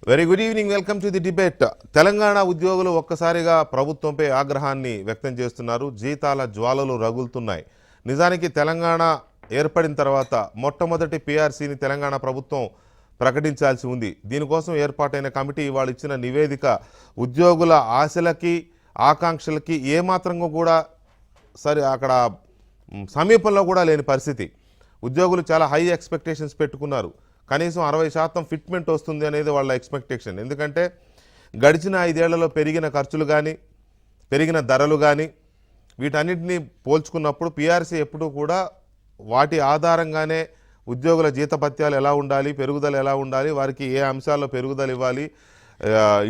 Very good evening. Welcome to the debate. Telangana ఉద్యోగులు ఒక్కసారిగా ప్రభుత్వంపై ఆగ్రహాన్ని వ్యక్తం చేస్తున్నారు. జీతాల జ్వాలలు రగులుతున్నాయి. నిజానికి తెలంగాణ ఏర్పడిన తర్వాత మొట్టమొదటి పీఆర్సీని తెలంగాణ ప్రభుత్వం ప్రకటించాల్సి ఉంది. దీనికోసం ఏర్పాటైన కమిటీ ఇవాళ ఇచ్చిన నివేదిక ఉద్యోగుల ఆశలకి ఆకాంక్షలకి ఏమాత్రంగా కూడా అక్కడ సమీపంలో కూడా లేని పరిస్థితి. ఉద్యోగులు చాలా హై ఎక్స్పెక్టేషన్స్ పెట్టుకున్నారు. కనీసం 60% ఫిట్మెంట్ వస్తుంది అనేది వాళ్ళ ఎక్స్పెక్టేషన్. ఎందుకంటే గడిచిన 5 ఏళ్లలో పెరిగిన ఖర్చులు కానీ పెరిగిన ధరలు కానీ వీటన్నిటిని పోల్చుకున్నప్పుడు పీఆర్సీ ఎప్పుడూ కూడా వాటి ఆధారంగానే ఉద్యోగుల జీతభత్యాలు ఎలా ఉండాలి, పెరుగుదల ఎలా ఉండాలి, వారికి ఏ అంశాల్లో పెరుగుదల ఇవ్వాలి,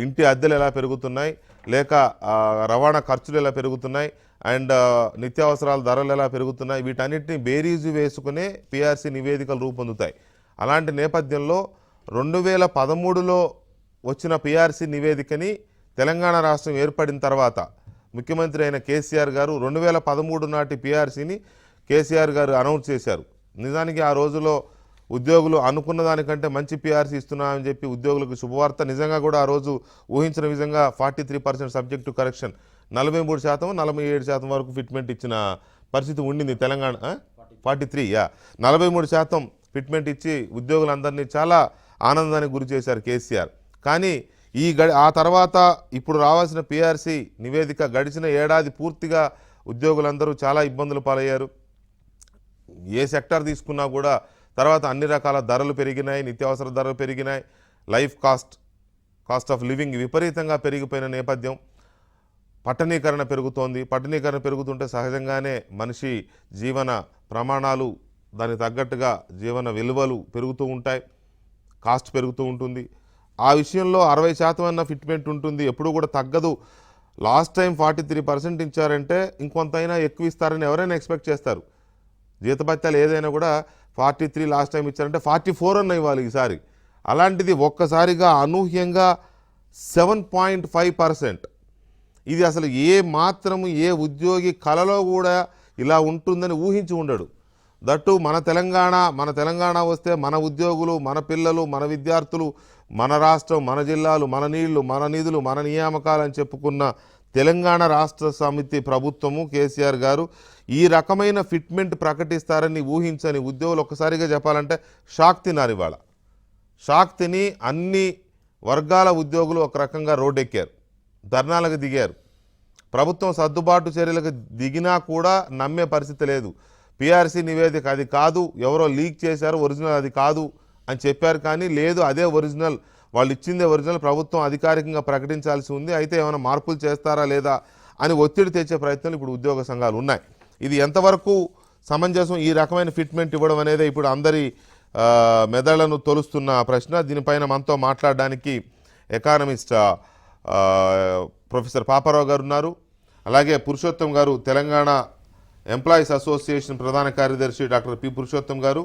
ఇంటి అద్దెలు ఎలా పెరుగుతున్నాయి, లేక రవాణా ఖర్చులు ఎలా పెరుగుతున్నాయి, అండ్ నిత్యావసరాల ధరలు ఎలా పెరుగుతున్నాయి, వీటన్నిటిని బేరీజు వేసుకునే పీఆర్సీ నివేదికలు రూపొందుతాయి. అలాంటి నేపథ్యంలో 2013లో వచ్చిన పీఆర్సీ నివేదికని తెలంగాణ రాష్ట్రం ఏర్పడిన తర్వాత ముఖ్యమంత్రి అయిన కేసీఆర్ గారు 2013 నాటి పీఆర్సీని కేసీఆర్ గారు అనౌన్స్ చేశారు. నిజానికి ఆ రోజులో ఉద్యోగులు అనుకున్న దానికంటే మంచి పీఆర్సీ ఇస్తున్నామని చెప్పి ఉద్యోగులకు శుభవార్త. నిజంగా కూడా ఆ రోజు ఊహించిన విధంగా 43% సబ్జెక్ట్ టు కరెక్షన్, 43%, 47% వరకు ఫిట్మెంట్ ఇచ్చిన పరిస్థితి ఉండింది తెలంగాణ. 43% ఫిట్మెంట్ ఇచ్చి ఉద్యోగులందరినీ చాలా ఆనందానికి గురి చేశారు కేసీఆర్. కానీ ఆ తర్వాత ఇప్పుడు రావాల్సిన పీఆర్సీ నివేదిక గడిచిన ఏడాది పూర్తిగా ఉద్యోగులందరూ చాలా ఇబ్బందులు పాలయ్యారు. ఏ సెక్టార్ తీసుకున్నా కూడా తర్వాత అన్ని రకాల ధరలు పెరిగినాయి, నిత్యావసర ధరలు పెరిగినాయి, లైఫ్ కాస్ట్ ఆఫ్ లివింగ్ విపరీతంగా పెరిగిపోయిన నేపథ్యం. పట్టణీకరణ పెరుగుతోంది. పట్టణీకరణ పెరుగుతుంటే సహజంగానే మనిషి జీవన ప్రమాణాలు దానికి తగ్గట్టుగా జీవన విలువలు పెరుగుతూ ఉంటాయి, కాస్ట్ పెరుగుతూ ఉంటుంది. ఆ విషయంలో 60% అన్న ఫిట్మెంట్ ఉంటుంది, ఎప్పుడు కూడా తగ్గదు. లాస్ట్ టైం 43% ఇచ్చారంటే ఇంకొంతైనా ఎక్కువ ఇస్తారని ఎవరైనా ఎక్స్పెక్ట్ చేస్తారు. జీతభత్యాలు ఏదైనా కూడా 43 లాస్ట్ టైం ఇచ్చారంటే 44 అన్న ఇవ్వాలి ఈసారి. అలాంటిది ఒక్కసారిగా అనూహ్యంగా 7.5%. ఇది అసలు ఏ ఉద్యోగి కలలో కూడా ఇలా ఉంటుందని ఊహించి ఉండడు. దట్టు మన తెలంగాణ వస్తే మన ఉద్యోగులు, మన పిల్లలు, మన విద్యార్థులు, మన రాష్ట్రం, మన జిల్లాలు, మన నీళ్లు, మన నిధులు, మన నియామకాలు అని చెప్పుకున్న తెలంగాణ రాష్ట్ర సమితి ప్రభుత్వము కేసీఆర్ గారు ఈ రకమైన ఫిట్మెంట్ ప్రకటిస్తారని ఊహించని ఉద్యోగులు ఒక్కసారిగా చెప్పాలంటే షాక్ తిన్నారు. ఇవాళ షాక్ తిని అన్ని వర్గాల ఉద్యోగులు ఒక రకంగా రోడ్డెక్కారు, ధర్నాలకు దిగారు. ప్రభుత్వం సర్దుబాటు చర్యలకు దిగినా కూడా నమ్మే పరిస్థితి లేదు. పీఆర్సీ నివేదిక అది కాదు, ఎవరో లీక్ చేశారు, ఒరిజినల్ అది కాదు అని చెప్పారు. కానీ లేదు, అదే ఒరిజినల్, వాళ్ళు ఇచ్చిందే ఒరిజినల్, ప్రభుత్వం అధికారికంగా ప్రకటించాల్సి ఉంది, అయితే ఏమైనా మార్పులు చేస్తారా లేదా అని ఒత్తిడి తెచ్చే ప్రయత్నాలు ఇప్పుడు ఉద్యోగ సంఘాలు ఉన్నాయి. ఇది ఎంతవరకు సమంజసం, ఈ రకమైన ఫిట్మెంట్ ఇవ్వడం అనేది ఇప్పుడు అందరి మెదళ్లను తొలుస్తున్న ప్రశ్న. దీనిపైన మనతో మాట్లాడడానికి ఎకానమిస్ట్ ప్రొఫెసర్ పాపారావు గారు ఉన్నారు. అలాగే పురుషోత్తం గారు, తెలంగాణ ఎంప్లాయీస్ అసోసియేషన్ ప్రధాన కార్యదర్శి డాక్టర్ పి పురుషోత్తం గారు,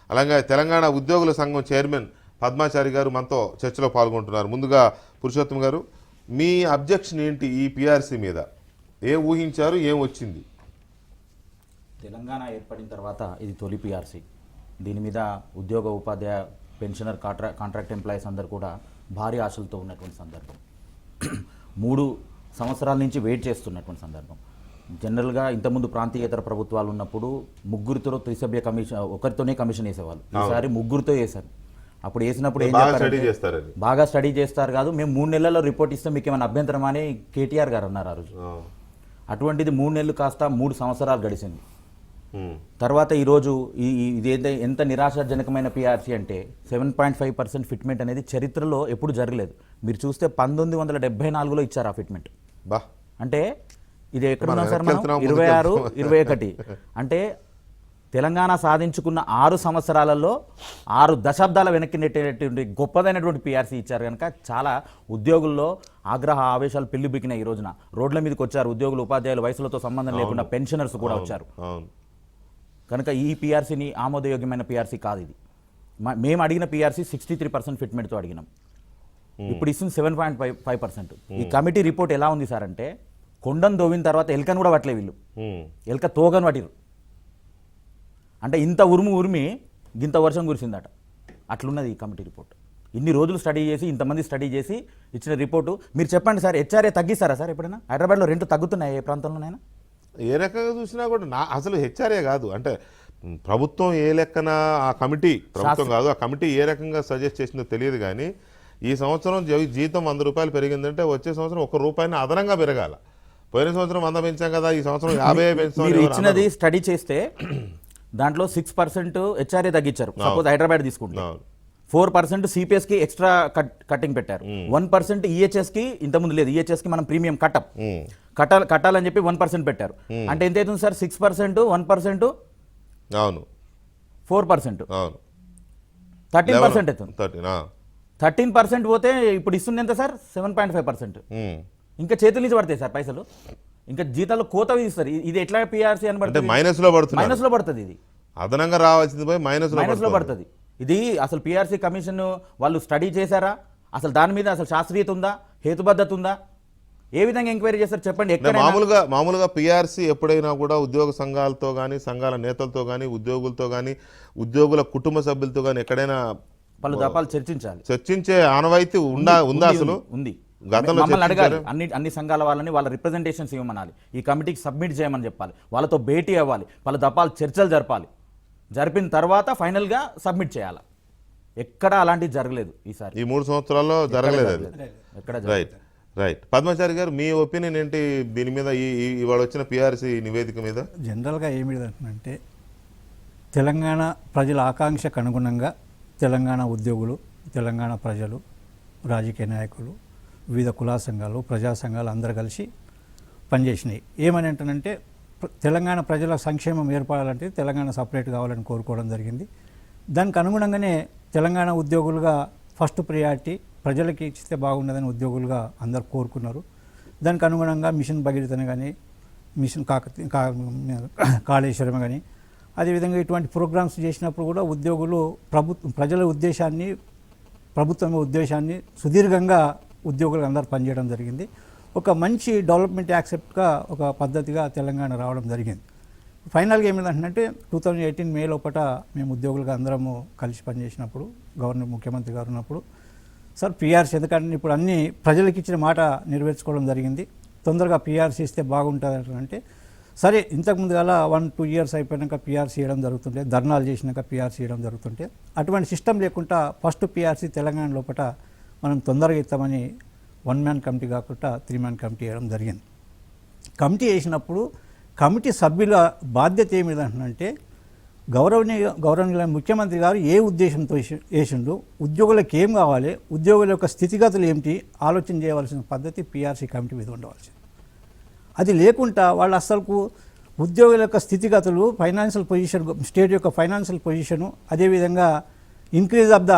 అలాగే తెలంగాణ ఉద్యోగుల సంఘం చైర్మన్ పద్మాచారి గారు మనతో చర్చలో పాల్గొంటున్నారు. ముందుగా పురుషోత్తం గారు, మీ అబ్జెక్షన్ ఏంటి ఈ పీఆర్సీ మీద? ఏం ఊహించారు, ఏం వచ్చింది? తెలంగాణ ఏర్పడిన తర్వాత ఇది తొలి పీఆర్సీ. దీని మీద ఉద్యోగ ఉపాధ్యాయ పెన్షనర్ కాంట్రాక్ట్ ఎంప్లాయీస్ అందరూ కూడా భారీ ఆశలతో ఉన్నటువంటి సందర్భం. 3 సంవత్సరాల నుంచి వెయిట్ చేస్తున్నటువంటి సందర్భం. జనరల్గా ఇంతకుముందు ప్రాంతీయేతర ప్రభుత్వాలు ఉన్నప్పుడు ముగ్గురితో త్రిసభ్య కమిషన్, ఒకరితోనే కమిషన్ వేసేవాళ్ళు. ఈసారి ముగ్గురితో వేశారు. అప్పుడు వేసినప్పుడు ఏం చేస్తారు, బాగా స్టడీ చేస్తారు కాదు, మేము 3 నెలల్లో రిపోర్ట్ ఇస్తే మీకు ఏమైనా అభ్యంతరం అని కేటీఆర్ గారు అన్నారు ఆ రోజు. అటువంటిది 3 నెలలు కాస్త 3 సంవత్సరాలు గడిచింది. తర్వాత ఈరోజు ఇది ఎంత నిరాశాజనకమైన పీఆర్సీ అంటే 7.5% ఫిట్మెంట్ అనేది చరిత్రలో ఎప్పుడు జరగలేదు. మీరు చూస్తే 1974లో ఇచ్చారు ఆ ఫిట్మెంట్. అంటే ఇది ఎక్కడ ఉన్నాం సార్ మనం? 26, 21. అంటే తెలంగాణ సాధించుకున్న 6 సంవత్సరాలలో 6 దశాబ్దాల వెనక్కి నెట్టేటువంటి గొప్పదైనటువంటి పీఆర్సీ ఇచ్చారు. కనుక చాలా ఉద్యోగుల్లో ఆగ్రహ ఆవేశాలు పెళ్లిబికినాయి. ఈ రోజున రోడ్ల మీదకి వచ్చారు ఉద్యోగులు, ఉపాధ్యాయులు, వయసులతో సంబంధం లేకుండా పెన్షనర్స్ కూడా వచ్చారు. కనుక ఈ పీఆర్సీని ఆమోదయోగ్యమైన పీఆర్సీ కాదు ఇది. మేము అడిగిన పీఆర్సీ 63% ఫిట్మెంట్తో అడిగినాం. ఇప్పుడు ఇస్తుంది 7.5%. ఈ కమిటీ రిపోర్ట్ ఎలా ఉంది సార్ అంటే, కొండను దోవిన తర్వాత ఎల్కను కూడా పట్టలే వీళ్ళు, ఎల్క తోగను పట్టిరు. అంటే ఇంత ఉరిమి గింత వర్షం కురిసిందట, అట్లున్నది ఈ కమిటీ రిపోర్ట్. ఇన్ని రోజులు స్టడీ చేసి ఇంతమంది స్టడీ చేసి ఇచ్చిన రిపోర్టు. మీరు చెప్పండి సార్, హెచ్ఆర్ఏ తగ్గిస్తారా సార్ ఎప్పుడైనా? హైదరాబాద్లో రెంట్ తగ్గుతున్నాయి ఏ ప్రాంతంలోనైనా? ఏ రకంగా చూసినా కూడా అసలు హెచ్ఆర్ఏ కాదు అంటే ప్రభుత్వం ఏ లెక్కన ఆ కమిటీ, ప్రభుత్వం కాదు ఆ కమిటీ ఏ రకంగా సజెస్ట్ చేసిందో తెలియదు కానీ ఈ సంవత్సరం జీతం 100 రూపాయలు పెరిగిందంటే వచ్చే సంవత్సరం 1 రూపాయిని అదనంగా పెరగాల. పోయిన సంవత్సరం 100 పెంచాం కదా, ఈ సంవత్సరం 50 పెంచాం. మీరు ఇచ్చినది స్టడీ చేస్తే దాంట్లో 6% హెచ్ఆర్ఏ తగ్గించారు. సపోజ్ హైదరాబాద్ తీసుకుంటే 4% సిపిఎస్కి ఎక్స్ట్రా కట్టింగ్ పెట్టారు. 1% ఈహెచ్ఎస్కి ఇంతకుముందు లేదు, ఈహెచ్ఎస్కి మనం ప్రీమియం కట్టాలని చెప్పి 1% పెట్టారు. అంటే ఎంత అవుతుంది సార్? 6%, 1%, అవును 4%, అవును 13% అవుతుంది. 13% పోతే ఇప్పుడు ఇస్తుంది ఎంత సార్? 7.5%. ఇంకా చేతుల నుంచి పడతాయి సార్ పైసలు, ఇంకా జీతాలు కోత విధిస్తారు. ఇది ఎట్లా పిఆర్సీ అని పడుతుంది? మైనస్ లో పడుతుంది. ఇది అదనంగా రావాల్సింది పోయి మైనస్ లో పడుతుంది. ఇది అసలు పిఆర్సీ కమిషన్ వాళ్ళు స్టడీ చేశారా? అసలు దాని మీద అసలు శాస్త్రీయత ఉందా, హేతుబద్ధత ఉందా? ఏ విధంగా ఎంక్వైరీ చేస్తారు చెప్పండి? మామూలుగా పిఆర్సీ ఎప్పుడైనా కూడా ఉద్యోగ సంఘాలతో కానీ, సంఘాల నేతలతో కానీ, ఉద్యోగులతో కానీ, ఉద్యోగుల కుటుంబ సభ్యులతో కానీ ఎక్కడైనా పలు దఫాలు చర్చించే ఆనవాయితీ ఉందా? అసలు ఉంది. గతంలో మమ్మల్ని అడగాలి, అన్ని సంఘాల వాళ్ళని వాళ్ళ రిప్రజెంటేషన్స్ ఇవ్వమనాలి, ఈ కమిటీకి సబ్మిట్ చేయమని చెప్పాలి, వాళ్ళతో భేటీ అవ్వాలి, పలు దఫాలు చర్చలు జరపాలి. జరిపిన తర్వాత ఫైనల్గా సబ్మిట్ చేయాలి. ఎక్కడ అలాంటివి జరగలేదు ఈసారి, ఈ 3 సంవత్సరాల్లో జరగలేదు అది. ఎక్కడ రైట్. పద్మచారి గారు, మీ ఒపీనియన్ ఏంటి దీని మీద, ఇవాళ వచ్చిన పిఆర్సీ నివేదిక మీద? జనరల్గా ఏమిటంటే తెలంగాణ ప్రజల ఆకాంక్షకు అనుగుణంగా తెలంగాణ ఉద్యోగులు, తెలంగాణ ప్రజలు, రాజకీయ నాయకులు, వివిధ కులా సంఘాలు, ప్రజా సంఘాలు అందరూ కలిసి పనిచేసినాయి. ఏమని అంటానంటే తెలంగాణ ప్రజల సంక్షేమం ఏర్పడాలంటే తెలంగాణ సపరేట్ కావాలని కోరుకోవడం జరిగింది. దానికి అనుగుణంగానే తెలంగాణ ఉద్యోగులుగా ఫస్ట్ ప్రియారిటీ ప్రజలకి ఇస్తే బాగుండదని ఉద్యోగులుగా అందరు కోరుకున్నారు. దానికి అనుగుణంగా మిషన్ భగీరథని కానీ, మిషన్ కాళేశ్వరం కానీ, అదేవిధంగా ఇటువంటి ప్రోగ్రామ్స్ చేసినప్పుడు కూడా ఉద్యోగులు ప్రజల ప్రభుత్వం ఉద్దేశాన్ని సుదీర్ఘంగా ఉద్యోగులు అందరూ పనిచేయడం జరిగింది. ఒక మంచి డెవలప్మెంట్ యాక్సెప్ట్గా ఒక పద్ధతిగా తెలంగాణ రావడం జరిగింది. ఫైనల్గా ఏమిటంటే 2018 మే లోపల మేము ఉద్యోగులుగా అందరము కలిసి పనిచేసినప్పుడు ముఖ్యమంత్రి గారు ఉన్నప్పుడు సార్ పిఆర్సీ, ఎందుకంటే ఇప్పుడు అన్ని ప్రజలకు ఇచ్చిన మాట నెరవేర్చుకోవడం జరిగింది, తొందరగా పిఆర్సీ ఇస్తే బాగుంటుంది అంటే సరే. ఇంతకుముందు గల 1-2 ఇయర్స్ అయిపోయాక పిఆర్సీ చేయడం జరుగుతుంటే, ధర్నాలు చేసినాక పిఆర్సీ చేయడం జరుగుతుంటే, అటువంటి సిస్టమ్ లేకుండా ఫస్ట్ పిఆర్సీ తెలంగాణ లోపల మనం తొందరగా ఇస్తామని 1 మ్యాన్ కమిటీ కాకుండా 3 మ్యాన్ కమిటీ వేయడం జరిగింది. కమిటీ వేసినప్పుడు కమిటీ సభ్యుల బాధ్యత ఏమిటంటే గౌరవనీయ ముఖ్యమంత్రి గారు ఏ ఉద్దేశంతో వేసిండు, ఉద్యోగులకు ఏం కావాలి, ఉద్యోగుల యొక్క స్థితిగతులు ఏమిటి ఆలోచన చేయవలసిన పద్ధతి పిఆర్సీ కమిటీ మీద ఉండవలసింది. అది లేకుండా వాళ్ళు అసలుకు ఉద్యోగుల యొక్క స్థితిగతులు, ఫైనాన్షియల్ పొజిషన్, స్టేట్ యొక్క ఫైనాన్షియల్ పొజిషను, అదేవిధంగా increase of the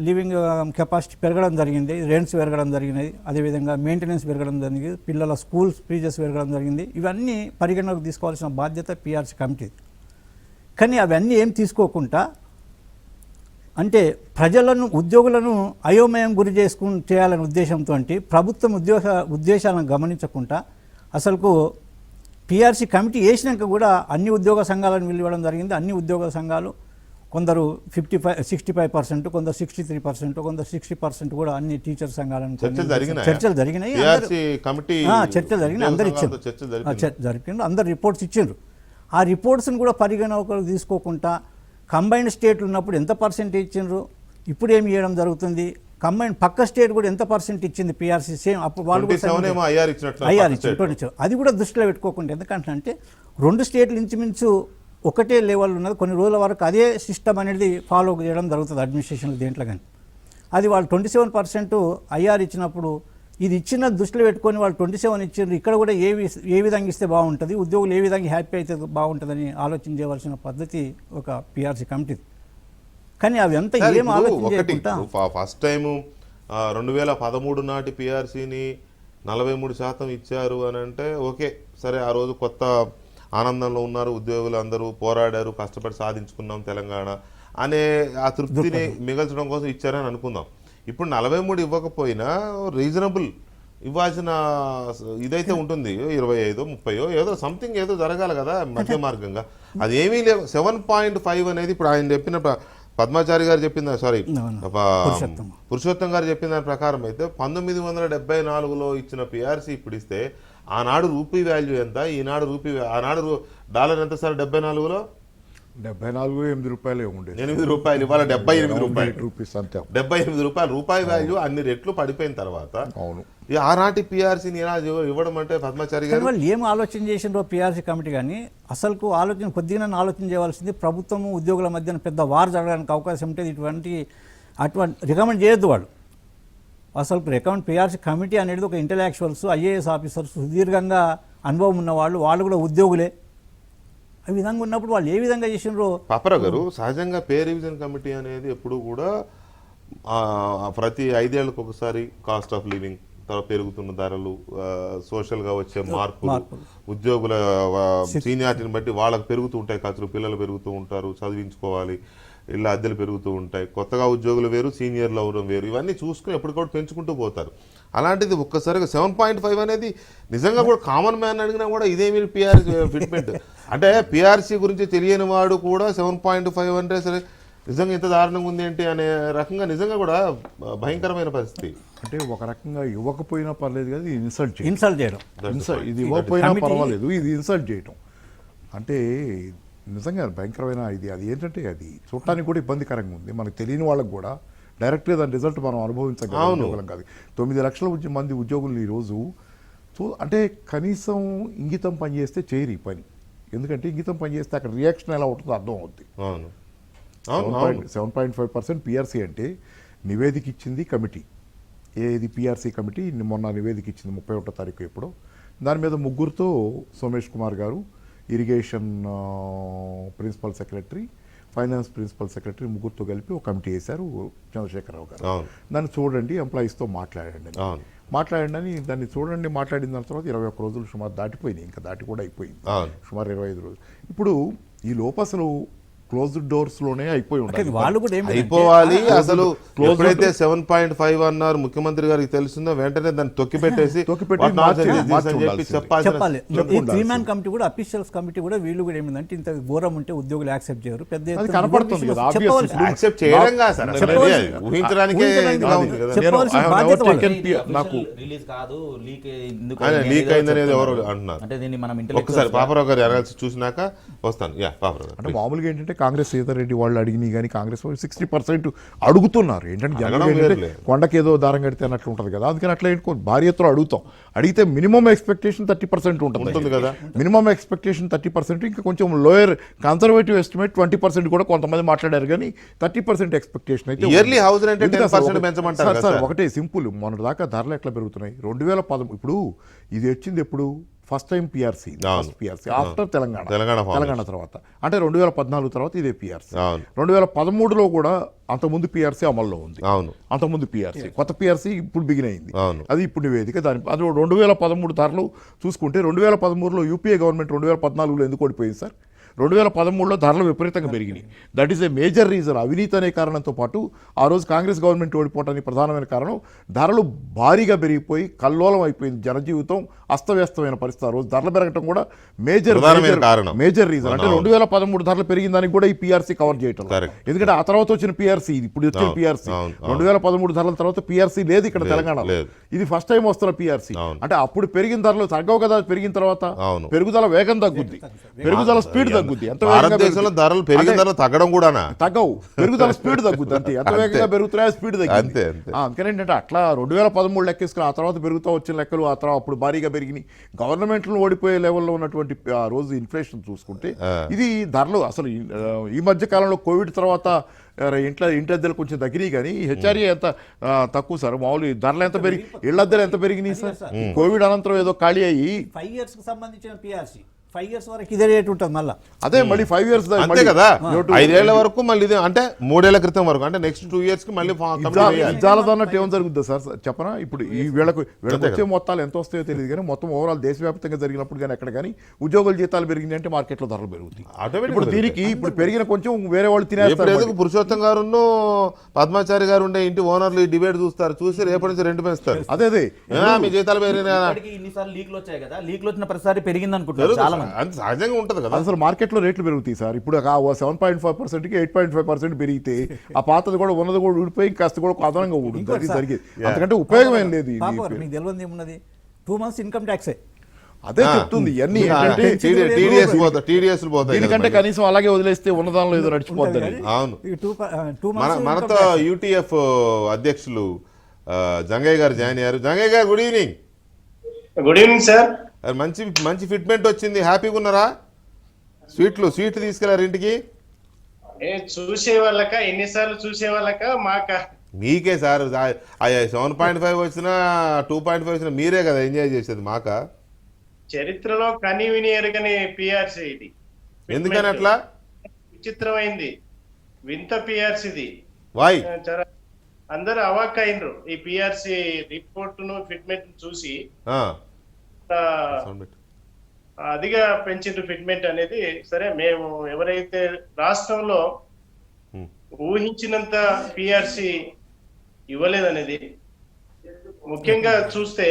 living capacity పెరగడం జరిగింది, రెంట్స్ పెరగడం జరిగినాయి, అదేవిధంగా మెయింటెనెన్స్ పెరగడం జరిగింది, పిల్లల స్కూల్స్ ఫీజెస్ పెరగడం జరిగింది. ఇవన్నీ పరిగణలోకి తీసుకోవాల్సిన బాధ్యత పిఆర్సీ కమిటీ. కానీ అవన్నీ ఏం తీసుకోకుండా అంటే ప్రజలను, ఉద్యోగులను అయోమయం గురి చేయాలనే ఉద్దేశంతో ప్రభుత్వం ఉద్దేశాలను గమనించకుండా అసలుకు పిఆర్సీ కమిటీ వేసినాక కూడా అన్ని ఉద్యోగ సంఘాలను పిలవడం జరిగింది. అన్ని ఉద్యోగ సంఘాలు కొందరు 65%, కొందరు 63%, కొందరు 60% కూడా అన్ని టీచర్ సంఘాలను చర్చలు జరిగినాయి. చర్చలు జరిగినాయి, అందరు ఇచ్చారు, జరిగింది, అందరు రిపోర్ట్స్ ఇచ్చిండ్రు. ఆ రిపోర్ట్స్ని కూడా పరిగణలోకి తీసుకోకుండా కంబైన్డ్ స్టేట్లు ఉన్నప్పుడు ఎంత పర్సెంటేజ్ ఇచ్చిండ్రు, ఇప్పుడు ఏమి ఇవ్వడం జరుగుతుంది, కంబైన్డ్ పక్క స్టేట్ కూడా ఎంత పర్సెంట్ ఇచ్చింది పిఆర్సీ సేమ్, అప్పుడు వాళ్ళు ఐఆర్ ఇచ్చారు. అది కూడా దృష్టిలో పెట్టుకోకుండా, ఎందుకంటే 2 స్టేట్లు ఇంచుమించు ఒకటే లెవెల్ ఉన్నది, కొన్ని రోజుల వరకు అదే సిస్టమ్ అనేది ఫాలో చేయడం జరుగుతుంది అడ్మినిస్ట్రేషన్లో దేంట్లో కానీ. అది వాళ్ళు 27% ఐఆర్ ఇచ్చినప్పుడు ఇది ఇచ్చిన దృష్టిలో పెట్టుకొని వాళ్ళు 27 ఇచ్చారు. ఇక్కడ కూడా ఏ విధంగా ఇస్తే బాగుంటుంది, ఉద్యోగులు ఏ విధంగా హ్యాపీ అయితే బాగుంటుందని ఆలోచన చేయవలసిన పద్ధతి ఒక పిఆర్సీ కమిటీ. కానీ అవి అంతా ఏం ఆలోచించకుండా ఫస్ట్ టైము 2013 నాటి పిఆర్సీని 43% ఇచ్చారు అని అంటే ఓకే సరే, ఆ రోజు కొత్త ఆనందంలో ఉన్నారు ఉద్యోగులు, అందరూ పోరాడారు, కష్టపడి సాధించుకున్నాం తెలంగాణ అనే ఆ తృప్తిని మిగల్చడం కోసం ఇచ్చారని అనుకుందాం. ఇప్పుడు 43 ఇవ్వకపోయినా రీజనబుల్ ఇవ్వాల్సిన ఇదైతే ఉంటుంది, 25, 30 ఏదో సంథింగ్ ఏదో జరగాలి కదా మధ్య మార్గంగా. అది ఏమీ లేవు. 7.5 అనేది ఇప్పుడు ఆయన చెప్పిన పద్మాచారి గారు చెప్పింది సారీ అవును. పురుషోత్తం. పురుషోత్తం గారు చెప్పిన దాని ప్రకారం అయితే 1974లో ఇచ్చిన పిఆర్సీ ఇప్పుడు ఇస్తే ఆనాడు రూపీ వాల్యూ ఎంత, ఆనాడు డాలర్ ఎంత సార్ 74లో? 74 రూపాయలే ఉండేది. 8 రూపాయలు, ఇవాళ 78 రూపాయలు. రూపీస్ అంతే. 78 రూపాయలు. రూపాయి వాల్యూ అన్ని రెట్లు పడిపోయిన తర్వాత అవును. ఈ ఆనాటి పిఆర్సీని ఎలా ఇవ్వడం అంటే పద్మాచారి గారు వాళ్ళు ఏం ఆలోచన చేసిండ్రో పిఆర్సీ కమిటీ కానీ అసలుకు ఆలోచన కొద్దిగా ఆలోచన చేయవలసింది. ప్రభుత్వం ఉద్యోగుల మధ్యన పెద్ద వార్ జరగడానికి అవకాశం ఉంటుంది. అటువంటి రికమెండ్ చేయొద్దు వాళ్ళు. అసలు రికమెండ్ పిఆర్సీ కమిటీ అనేది ఒక ఇంటలెక్చువల్స్, ఐఏఎస్ ఆఫీసర్స్, సుదీర్ఘంగా అనుభవం ఉన్న వాళ్ళు కూడా ఉద్యోగులే. ఆ విధంగా ఉన్నప్పుడు వాళ్ళు ఏ విధంగా చేసినారో. పాపరావు గారు, సహజంగా పే రివిజన్ కమిటీ అనేది ఎప్పుడు కూడా ప్రతి 5 ఏళ్లకు ఒకసారి కాస్ట్ ఆఫ్ లివింగ్, తర్వాత పెరుగుతున్న ధరలు, సోషల్గా వచ్చే మార్పులు, ఉద్యోగుల సీనియారిటీని బట్టి వాళ్ళకి పెరుగుతూ ఉంటాయి ఖర్చులు, పిల్లలు పెరుగుతూ ఉంటారు, చదివించుకోవాలి, ఇళ్ళ అద్దెలు పెరుగుతూ ఉంటాయి, కొత్తగా ఉద్యోగులు వేరు, సీనియర్లు అవడం వేరు, ఇవన్నీ చూసుకుని ఎప్పటికప్పుడు పెంచుకుంటూ పోతారు. అలాంటిది ఒక్కసారిగా 7.5 అనేది నిజంగా కూడా కామన్ మ్యాన్ అడిగినా కూడా ఇదేమి పిఆర్సీ ఫిట్మెంట్ అంటే పిఆర్సీ గురించి తెలియని వాడు కూడా 7.5 అంటే సరే నిజంగా ఇంత దారుణంగా ఉంది ఏంటి అనే రకంగా నిజంగా కూడా భయంకరమైన పరిస్థితి. అంటే ఒక రకంగా ఇవ్వకపోయినా పర్లేదు కదా, ఇది ఇన్సల్ట్ చేయడం. ఇది ఇవ్వకపోయినా పర్వాలేదు, ఇది ఇన్సల్ట్ చేయడం అంటే నిజంగా భయంకరమైన ఇది. అది ఏంటంటే అది చూడటానికి కూడా ఇబ్బందికరంగా ఉంది. మనకు తెలియని వాళ్ళకి కూడా డైరెక్ట్గా దాని రిజల్ట్ మనం అనుభవించగలం కాదు. 9 లక్షల మంది ఉద్యోగులు ఈరోజు అంటే కనీసం ఇంగితం పనిచేస్తే చేయరు ఈ పని. ఎందుకంటే ఇంగితం పనిచేస్తే అక్కడ రియాక్షన్ ఎలా ఉంటుందో అర్థం అవుద్ది. 7.5% పిఆర్సీ అంటే నివేదిక ఇచ్చింది కమిటీ. ఏది పిఆర్సీ కమిటీ మొన్న నివేదిక ఇచ్చింది 31వ తారీఖు ఎప్పుడో. దాని మీద ముగ్గురుతో సోమేష్ కుమార్ గారు, irrigation principal secretary, finance principal secretary, ముగ్గురుతో కలిపి ఒక కమిటీ వేశారు చంద్రశేఖరరావు గారు. దాన్ని చూడండి, ఎంప్లాయీస్తో మాట్లాడండి అని దాన్ని చూడండి మాట్లాడిన తర్వాత 21 రోజులు సుమారు దాటిపోయినాయి. ఇంకా దాటి కూడా అయిపోయింది, సుమారు 25 రోజులు. ఇప్పుడు ఈ లోపు అసలు క్లోజ్డ్ డోర్స్ లోనే అయిపోయి ఉండాలి, వాళ్ళు కూడా అయిపోవాలి. అసలు ఎప్పుడైతే 7.5 అన్నారు ముఖ్యమంత్రి గారికి తెలుస్తుందో వెంటనే దాన్ని తొక్కిపెట్టేసి చెప్పాలి. ఈ 3 మ్యాన్ కమిటీ కూడా, అఫీషియల్స్ కమిటీ కూడా, వీళ్ళు కూడా ఏమిందంటే ఇంత ఘోరం ఉంటే ఉద్యోగులు యాక్సెప్ట్ చేయరు. పెద్ద కనపడుతుంది కదా, యాక్సెప్ట్ చేయడంగా సార్ ఊహించడానికే నాకు రిలీజ్ కాదు, లీక్ అయిందనేది ఎవరు అంటున్నారు. అంటే దీన్ని మనం ఒక్కసారి పాపరావు గారు ఎరగాల్సి చూసినాక వస్తాను. పాపరావు గారు అంటే మామూలుగా ఏంటంటే కాంగ్రెస్ సీతారెడ్డి వాళ్ళు అడిగినాయి కానీ కాంగ్రెస్ వాళ్ళు 60% అడుగుతున్నారు. ఏంటంటే జనరల్ కొండకి ఏదో దారం కడితే అన్నట్లు ఉంటుంది కదా, అందుకని అట్లా భారీ ఎత్తున అడిగితే మినిమం ఎక్స్పెక్టేషన్ 30% ఉంటుంది కదా. మినిమం ఎక్స్పెక్టేషన్ 30%, ఇంకా కొంచెం లోయర్ కన్సర్వేటివ్ ఎస్టిమేట్ 20% కూడా కొంతమంది మాట్లాడారు కానీ 30% ఎక్స్పెక్టేషన్ అయితే ఇయర్లీ హౌస్ రెంట్ 10% పెంచమంటారు సార్. ఒకటే సింపుల్, మొన్నటిదాకా ధరలు ఎట్లా పెరుగుతున్నాయి. 2010 ఇప్పుడు ఇది వచ్చింది ఎప్పుడు first time PRC after Telangana తర్వాత, అంటే 2014 తర్వాత ఇదే పిఆర్సీ. 2013లో కూడా అంతకుముందు పిఆర్సీ అమల్లో ఉంది. అంతకుముందు పిఆర్సీ, కొత్త పిఆర్సీ ఇప్పుడు బిగిన్ అయింది. అది ఇప్పుడు నివేదిక. అది 2013 ధరలు చూసుకుంటే 2013లో యూపీఏ గవర్నమెంట్ 2014లో ఎందుకు ఓడిపోయింది సార్? 2013లో ధరలు విపరీతంగా పెరిగినాయి. That is a major reason. అవినీతి అనే కారణంతో పాటు ఆ రోజు కాంగ్రెస్ గవర్నమెంట్ ఓడిపోవడానికి ప్రధానమైన కారణం ధరలు భారీగా పెరిగిపోయి కల్లోలం అయిపోయింది. జనజీవితం అస్తవ్యస్తమైన పరిస్థితి. ఆ రోజు ధరలు పెరగడం కూడా మేజర్ రీజన్. అంటే 2013 ధరలు పెరిగిన దానికి కూడా ఈ పిఆర్సీ కవర్ చేయటం. ఎందుకంటే ఆ తర్వాత వచ్చిన పిఆర్సీ, ఇప్పుడు వచ్చిన పిఆర్సీ 2013 ధరల తర్వాత పిఆర్సీ లేదు ఇక్కడ తెలంగాణలో. ఇది ఫస్ట్ టైం వస్తున్న పిఆర్సీ. అంటే అప్పుడు పెరిగిన ధరలు తగ్గవు కదా. పెరిగిన తర్వాత పెరుగుదల వేగం తగ్గుద్ది, పెరుగుదల స్పీడ్ తగ్గుద్ది. భారతదేశంలో ధరలు పెరిగిన ధరలు తగ్గడం కూడా తగ్గవు, పెరుగుదల స్పీడ్ తగ్గుద్ది. అంతే, ఎంత వేగంగా పెరుగుతున్నాయో స్పీడ్ తగ్గింది. అందుకని ఏంటంటే అట్లా 2013 లెక్కేసుకుని ఆ తర్వాత పెరుగుతూ వచ్చిన లెక్కలు ఆ తర్వాత అప్పుడు భారీగా పెరిగినాయి. గవర్నమెంట్లు ఓడిపోయే లెవెల్లో ఉన్నటువంటి ఆ రోజు ఇన్ఫ్లేషన్ చూసుకుంటే ఇది ధరలు అసలు ఈ మధ్య కాలంలో కోవిడ్ తర్వాత ఇంటి అద్దెలు కొంచెం తగ్గినాయి కానీ హెచ్ఆర్ఏ ఎంత తక్కువ సార్. మామూలు ధరలు ఎంత పెరిగి, ఇళ్ల అద్దెలు ఎంత పెరిగినాయి సార్? కోవిడ్ అనంతరం ఏదో ఖాళీ అయ్యి 5 years కి సంబంధించిన పిఆర్సీ 5 years వరకు ఇదే రేట్ ఉంటుంది. మళ్ళీ అదే మళ్ళీ 5 years అంతే కదా. 5 ఏళ్ల వరకు మళ్ళీ అంటే 3 ఏళ్ల క్రితం వరకు, అంటే నెక్స్ట్ 2 years కి మళ్ళీ ఇజాలదన్నట్టు ఏం జరుగుతుంది సార్ చెప్పనా? ఇప్పుడు ఈ వీళ్ళకు వచ్చే మొత్తాలు ఎంత వస్తాయో తెలియదు కానీ మొత్తం ఓవరాల్ దేశవ్యాప్తంగా జరిగినప్పుడు కానీ ఎక్కడ కానీ ఉద్యోగుల జీతాలు పెరిగింది అంటే మార్కెట్లో ధరలు పెరుగుతాయి. ఇప్పుడు దీనికి ఇప్పుడు పెరిగిన కొంచెం వేరే వాళ్ళు తినేస్తారు. పురుషోత్తం గారు పద్మాచారి గారు ఉండే ఇంటి ఓనర్లు డిబేట్ చూస్తారు, చూసి రేపటి నుంచి రెంట్ పెంచుతారు. అదే మీ జీతాలు పెరిగినా ఇన్నిసార్లు లీక్లు వచ్చాయి కదా, లీక్లు వచ్చిన ప్రతిసారి పెరిగింది అనుకుంటారు చాలా మంది. అంత సహజంగా ఉంటుంది కదా. అసలు మార్కెట్లో రేట్లు పెరుగుతాయి సార్. ఇప్పుడు 7.5%కి 8.5% పెరిగితే ఆ పాతది కూడా ఉన్నది కూడా ఊడిపోయి కాస్త కూడా అదనంగా ఊడుతుంది జరిగేది. అంతకంటే ఉపయోగం ఏం లేదు. పాపం మీకు తెలియదు ఏమున్నది, 2 months ఇన్కమ్ ట్యాక్సే. అదే చెప్తుంది ఇవన్నీ ఏంటంటే టీడీఎస్ పోతాయి దీనికంటే కనీసం అలాగే వదిలేస్తే ఉన్నదానిలో ఏదో నడిచిపోద్దని. అవును. ఈ 2 months మనతో యూటీఎఫ్ అధ్యక్షులు జంగయ్య గారు జాయిన్ అయ్యారు. జంగయ్య గారు good evening. Good evening sir. మంచి మంచి ఫిట్మెంట్ వచ్చింది, హ్యాపీగా ఉన్నారా? స్వీట్లు తీసుకెళ్లారు ఇంటికి? చూసే వాళ్ళక ఎన్నిసార్లు చూసే వాళ్ళక మాక మీకే సార్. 7.5 వచ్చినా 2.5 వచ్చినా మీరే కదా ఎంజాయ్ చేసేది, మాక. చరిత్రలో కని విని ఎరగని పిఆర్సీ ఇది. ఎందుకని అట్లా? విచిత్రమైంది, వింత పిఆర్సీది. వాయ్ అందరూ అవాక్ అయినరు ఈ పిఆర్సీ రిపోర్ట్ ను ఫిట్మెంట్ చూసి. అదిగా పెంచిండ్రు ఫిట్మెంట్ అనేది. సరే, మేము ఎవరైతే రాష్ట్రంలో ఊహించినంత పిఆర్సీ ఇవ్వలేదనేది ముఖ్యంగా చూస్తే,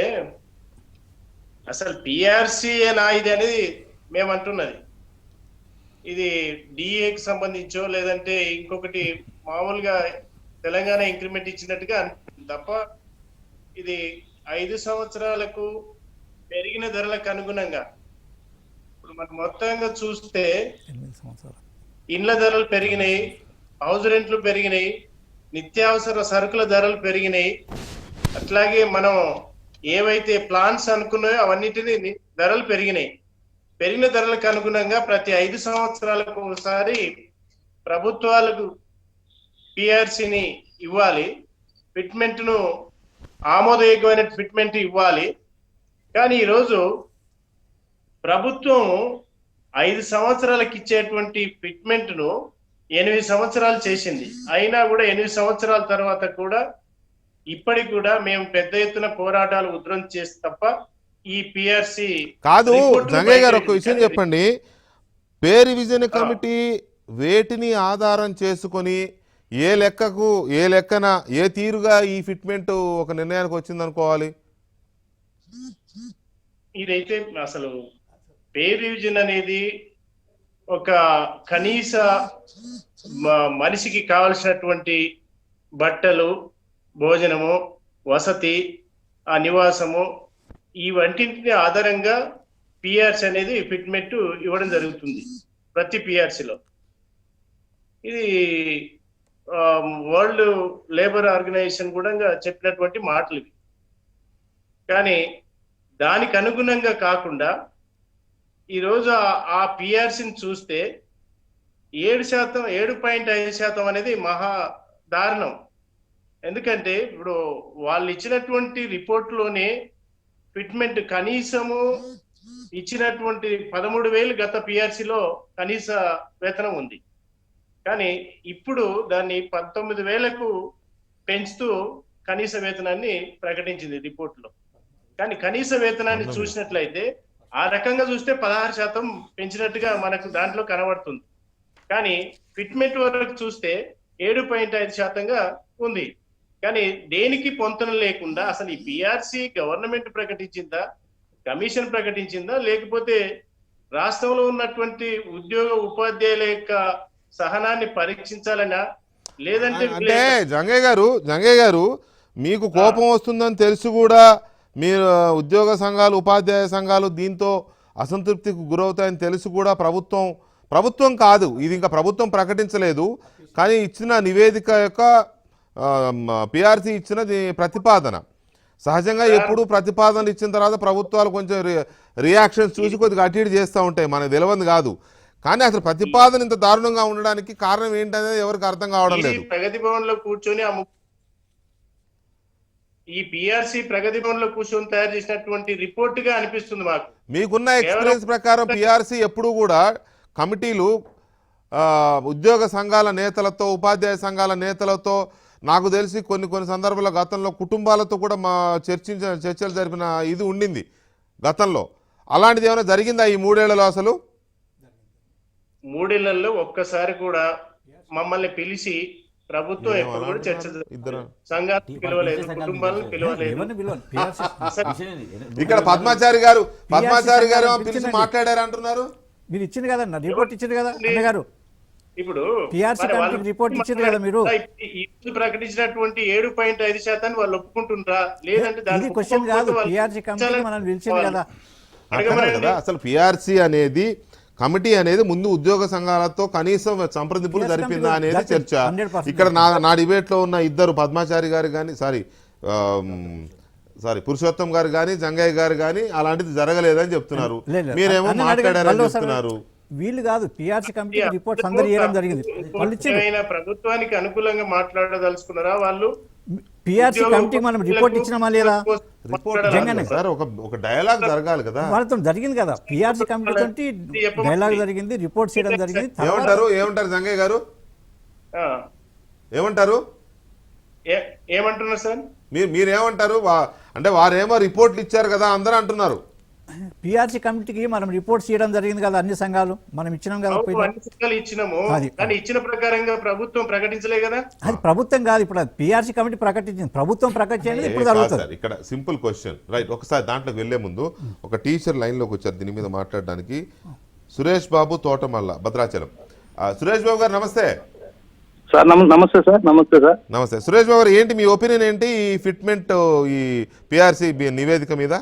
అసలు పిఆర్సీ నా ఇది అనేది మేము అంటున్నది. ఇది డిఏకి సంబంధించో లేదంటే ఇంకొకటి మామూలుగా తెలంగాణ ఇంక్రిమెంట్ ఇచ్చినట్టుగా తప్ప, ఇది 5 సంవత్సరాలకు పెరిగిన ధరలకు అనుగుణంగా. ఇప్పుడు మనం మొత్తంగా చూస్తే ఇండ్ల ధరలు పెరిగినాయి, హౌస్ రెంట్లు పెరిగినాయి, నిత్యావసర సరుకుల ధరలు పెరిగినాయి. అట్లాగే మనం ఏవైతే ప్లాన్స్ అనుకున్నాయో అవన్నిటిని ధరలు పెరిగినాయి. పెరిగిన ధరలకు అనుగుణంగా ప్రతి 5 సంవత్సరాలకు ఒకసారి ప్రభుత్వాలకు పిఆర్సీని ఇవ్వాలి, ఫిట్మెంట్ ను ఆమోదయోగ్యమైన ఫిట్మెంట్ ఇవ్వాలి. కానీ ఈరోజు ప్రభుత్వం 5 సంవత్సరాలకు ఇచ్చేటువంటి ఫిట్మెంట్ ను 8 సంవత్సరాలు చేసింది. అయినా కూడా 8 సంవత్సరాల తర్వాత కూడా ఇప్పటికి కూడా మేము పెద్ద ఎత్తున పోరాటాలు ఉధృతం చేస్తే తప్ప ఈ పిఆర్సీ కాదు. జంగయ్య గారు ఒక విషయం చెప్పండి, పే రివిజన్ కమిటీ వేటిని ఆధారం చేసుకొని ఏ లెక్కన ఏ తీరుగా ఈ ఫిట్మెంట్ ఒక నిర్ణయానికి వచ్చింది అనుకోవాలి? ఇదైతే అసలు పే రివిజన్ అనేది ఒక కనీస మనిషికి కావలసినటువంటి బట్టలు, భోజనము, వసతి, ఆ నివాసము, ఈ వంటిని ఆధారంగా పిఆర్సీ అనేది ఫిట్మెంట్ ఇవ్వడం జరుగుతుంది ప్రతి పిఆర్సీలో. ఇది వరల్డ్ లేబర్ ఆర్గనైజేషన్ కూడా చెప్పినటువంటి మాటలు ఇవి. కానీ దానికి అనుగుణంగా కాకుండా ఈరోజు ఆ పిఆర్సీని చూస్తే 7%, 7.5% అనేది మహా దారుణం. ఎందుకంటే ఇప్పుడు వాళ్ళు ఇచ్చినటువంటి రిపోర్ట్లోనే ఫిట్మెంట్ కనీసము ఇచ్చినటువంటి 13,000 గత పిఆర్సీలో కనీస వేతనం ఉంది. కానీ ఇప్పుడు దాన్ని 19,000కు పెంచుతూ కనీస వేతనాన్ని ప్రకటించింది రిపోర్ట్లో. కానీ కనీస వేతనాన్ని చూసినట్లయితే ఆ రకంగా చూస్తే 16% పెంచినట్టుగా మనకు దాంట్లో కనబడుతుంది. కానీ ఫిట్మెంట్ వరకు చూస్తే 7.5%గా ఉంది. కానీ దేనికి పొంతన లేకుండా అసలు ఈ పిఆర్సీ గవర్నమెంట్ ప్రకటించిందా, కమిషన్ ప్రకటించిందా, లేకపోతే రాష్ట్రంలో ఉన్నటువంటి ఉద్యోగ ఉపాధ్యాయుల యొక్క సహనాన్ని పరీక్షించాలనా, లేదంటే అంటే జంగయ్య గారు మీకు కోపం వస్తుందని తెలుసు కూడా మీరు ఉద్యోగ సంఘాలు, ఉపాధ్యాయ సంఘాలు దీంతో అసంతృప్తికి గురవుతాయని తెలుసు కూడా ప్రభుత్వం కాదు, ఇది ఇంకా ప్రభుత్వం ప్రకటించలేదు, కానీ ఇచ్చిన నివేదిక యొక్క పిఆర్సీ ఇచ్చిన ప్రతిపాదన సహజంగా ఎప్పుడు ప్రతిపాదనలు ఇచ్చిన తర్వాత ప్రభుత్వాలు కొంచెం రియాక్షన్స్ చూసి కొద్దిగా అటు ఇటు చేస్తూ ఉంటాయి, మనకు తెలియదు కాదు. కానీ అసలు ప్రతిపాదన ఇంత దారుణంగా ఉండడానికి కారణం ఏంటనేది ఎవరికి అర్థం కావడం లేదు. ప్రగతి భవన్ లో కూర్చొని ఈ పిఆర్సీ ప్రగతి భవన్ లో కూర్చొని తయారు చేసినటువంటి రిపోర్ట్ గా అనిపిస్తుంది మాకు. మీకున్న ఎక్స్పీరియన్స్ ప్రకారం పిఆర్సీ ఎప్పుడు కూడా కమిటీలు ఉద్యోగ సంఘాల నేతలతో, ఉపాధ్యాయ సంఘాల నేతలతో, నాకు తెలిసి కొన్ని సందర్భాల్లో గతంలో కుటుంబాలతో కూడా చర్చలు జరిపిన ఇది ఉండింది గతంలో. అలాంటిది ఏమైనా జరిగిందా ఈ 3 ఏళ్లలో? అసలు 3 ఏళ్లలో ఒక్కసారి కూడా మమ్మల్ని పిలిచి ప్రభుత్వం ఎప్పుడు కూడా చర్చ ఇద్దరు సంఘాలను పిలవలేదు, కుటుంబాలను పిలవలేదు. ఎవరిని పిలవండి పిఆర్సీ ఇక్కడ పద్మాచారి గారు పిలిచి మాట్లాడారు అంటున్నారు. మీరు ఇచ్చింది కదన్న రిపోర్ట్ ఇచ్చింది కదా అన్నగారు. ఇప్పుడు PRC మరి వాళ్ళు కమిటీకి రిపోర్ట్ ఇచ్చింది కదా మీరు. ఈ రోజు ప్రకటించినటువంటి 7.5% వాళ్ళు ఒప్పుకుంటుండ్రా, లేదంటే ఇది దాన్ని క్వశ్చన్ కాదు. ఒప్పుకోకపోతే వాళ్ళు పిఆర్సీ కమిటీకి మనం పిలిచింది కదా. అర్థమే కదా అసలు పిఆర్సీ అనేది కమిటీ అనేది ముందు ఉద్యోగ సంఘాలతో కనీసం సంప్రదింపులు జరిపిందా అనేది చర్చ. 100% ఇక్కడ నా డిబేట్ లో ఉన్న ఇద్దరు పద్మాచారి గారు కానీ పురుషోత్తం గారు కానీ జంగయ్య గారు కానీ అలాంటిది జరగలేదని చెప్తున్నారు. లేదు. మీరేమో అన్న మాట్లాడారని అడగండి. చెప్తున్నారు. వీళ్ళు కాదు పిఆర్సీ కమిటీకి రిపోర్ట్స్ అందరు ఇవ్వడం జరిగింది. వాళ్ళు ఇచ్చింది ఏమైనా ప్రభుత్వానికి అనుకూలంగా మాట్లాడదలుచుకున్నారా వాళ్ళు? పిఆర్సీ కమిటీకి మనం రిపోర్ట్ ఇచ్చినామా లేదా? రిపోర్ట్ జంగయ్య సార్ ఒక డైలాగ్ జరగాలి కదా. వాళ్ళతో జరిగింది కదా. పిఆర్సీ కమిటీ తోటి డైలాగ్ జరిగింది, రిపోర్ట్ చేయడం జరిగింది. ఏమంటారు జంగయ్య గారు ఆ, ఏమంటారు? ఏమంటున్నారు సార్? మీరేమంటారు? అంటే వారేమో రిపోర్ట్లు ఇచ్చారు కదా అందరూ అంటున్నారు. పిఆర్సీ కమిటీకి మనం రిపోర్ట్స్ చేయడం జరిగింది కదా, అన్ని సంఘాలు మనం ఇచ్చినాం కదా. అవును, అన్ని సంఘాలు ఇచ్చినాము, అది. కానీ ఇచ్చిన ప్రకారంగా ప్రభుత్వం ప్రకటించలే కదా. అది ప్రభుత్వం కాదు, ఇప్పుడు పిఆర్సీ కమిటీ ప్రకటించింది, ప్రభుత్వం ప్రకటించేది ఇప్పుడు కాదు జరుగుతుంది. సార్, ఇక్కడ సింపుల్ క్వశ్చన్ రైట్. ఒకసారి దాంట్లోకి వెళ్లే ముందు ఒక టీచర్ లైన్ లోకి వచ్చారు దీని మీద మాట్లాడడానికి. సురేష్ బాబు తోటమల్ల, భద్రాచలం. సురేష్ బాబు గారు నమస్తే. సార్ నమస్తే సార్. నమస్తే సార్. నమస్తే సురేష్ బాబు గారు, ఏంటి మీ ఒపీనియన్ ఏంటి ఈ ఫిట్మెంట్ ఈ పిఆర్సీ నివేదిక మీద?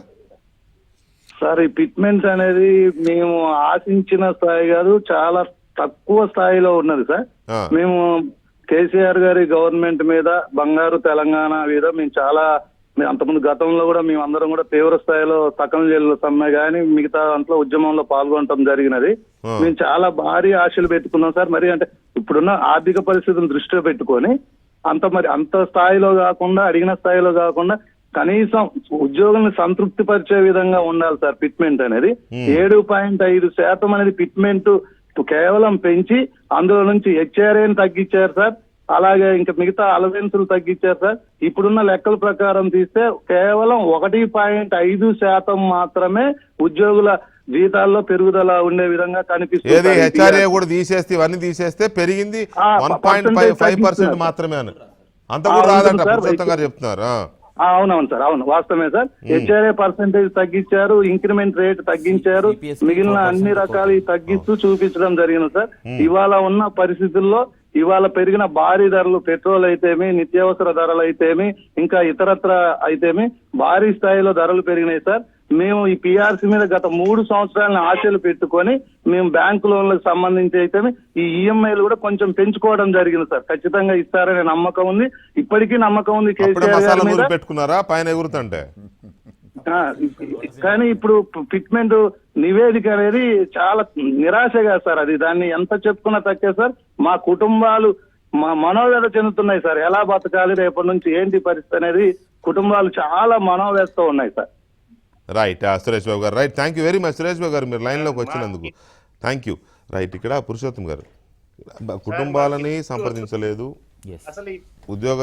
సార్, ఈ ఫిట్మెంట్స్ అనేది మేము ఆశించిన స్థాయి కాదు, చాలా తక్కువ స్థాయిలో ఉన్నది సార్. మేము కేసీఆర్ గారి గవర్నమెంట్ మీద, బంగారు తెలంగాణ మీద మేము చాలా అంతకుముందు గతంలో కూడా మేము అందరం కూడా తీవ్ర స్థాయిలో సకం జైలు సమ్మె కానీ మిగతా దాంట్లో ఉద్యమంలో పాల్గొనడం జరిగినది. మేము చాలా భారీ ఆశలు పెట్టుకున్నాం సార్. మరి అంటే ఇప్పుడున్న ఆర్థిక పరిస్థితులను దృష్టిలో పెట్టుకొని అంత స్థాయిలో కాకుండా, అడిగిన స్థాయిలో కాకుండా కనీసం ఉద్యోగులను సంతృప్తి పరిచే విధంగా ఉండాలి సార్ ఫిట్మెంట్ అనేది. 7.5% అనేది ఫిట్మెంట్ కేవలం పెంచి అందులో నుంచి హెచ్ఆర్ఏని తగ్గించారు సార్. అలాగే ఇంకా మిగతా అలవెన్సులు తగ్గించారు సార్. ఇప్పుడున్న లెక్కల ప్రకారం తీస్తే కేవలం 1.5% మాత్రమే ఉద్యోగుల జీతాల్లో పెరుగుదల ఉండే విధంగా కనిపిస్తుంది. హెచ్ఆర్ఏ కూడా తీసేస్తే ఇవన్నీ తీసేస్తే పెరిగింది 1.5% మాత్రమే అని, అంత కూడా రాదంట పురుషోత్తం గారు చెప్తున్నారు. అవునవును సార్, అవును, వాస్తవమే సార్. హెచ్ఆర్ఏ పర్సెంటేజ్ తగ్గించారు, ఇంక్రిమెంట్ రేట్ తగ్గించారు, మిగిలిన అన్ని రకాలు తగ్గిస్తూ చూపించడం జరిగింది సార్. ఇవాళ ఉన్న పరిస్థితుల్లో ఇవాళ పెరిగిన భారీ ధరలు, పెట్రోల్ అయితేమి, నిత్యావసర ధరలు అయితేమి, ఇంకా ఇతరత్ర అయితేమి భారీ స్థాయిలో ధరలు పెరిగినాయి సార్. మేము ఈ పిఆర్సీ మీద గత 3 సంవత్సరాలను ఆశలు పెట్టుకొని మేము బ్యాంకు లోన్లకు సంబంధించి అయితే ఈ ఈఎంఐలు కూడా కొంచెం పెంచుకోవడం జరిగింది సార్. ఖచ్చితంగా ఇస్తారనే నమ్మకం ఉంది, ఇప్పటికీ నమ్మకం ఉంది కేసీఆర్ గారి మీద. పెట్టుకున్నారా పైన ఎగురుతుంటే? కానీ ఇప్పుడు ఫిట్మెంట్ నివేదిక అనేది చాలా నిరాశగా సార్. అది దాన్ని ఎంత చెప్పుకున్నా తక్కువ సార్. మా కుటుంబాలు మనోవేద చెందుతున్నాయి సార్. ఎలా బతకాలి, రేపటి నుంచి ఏంటి పరిస్థితి అనేది కుటుంబాలు చాలా మనోవేదతో ఉన్నాయి సార్. రైట్ సురేష్ బాబు గారు, right. Thank you very much Suresh Babu గారు, మీరు లైన్లోకి వచ్చినందుకు థ్యాంక్ యూ. రైట్, ఇక్కడ పురుషోత్తం గారు, కుటుంబాలని సంప్రదించలేదు, అసలు ఈ ఉద్యోగ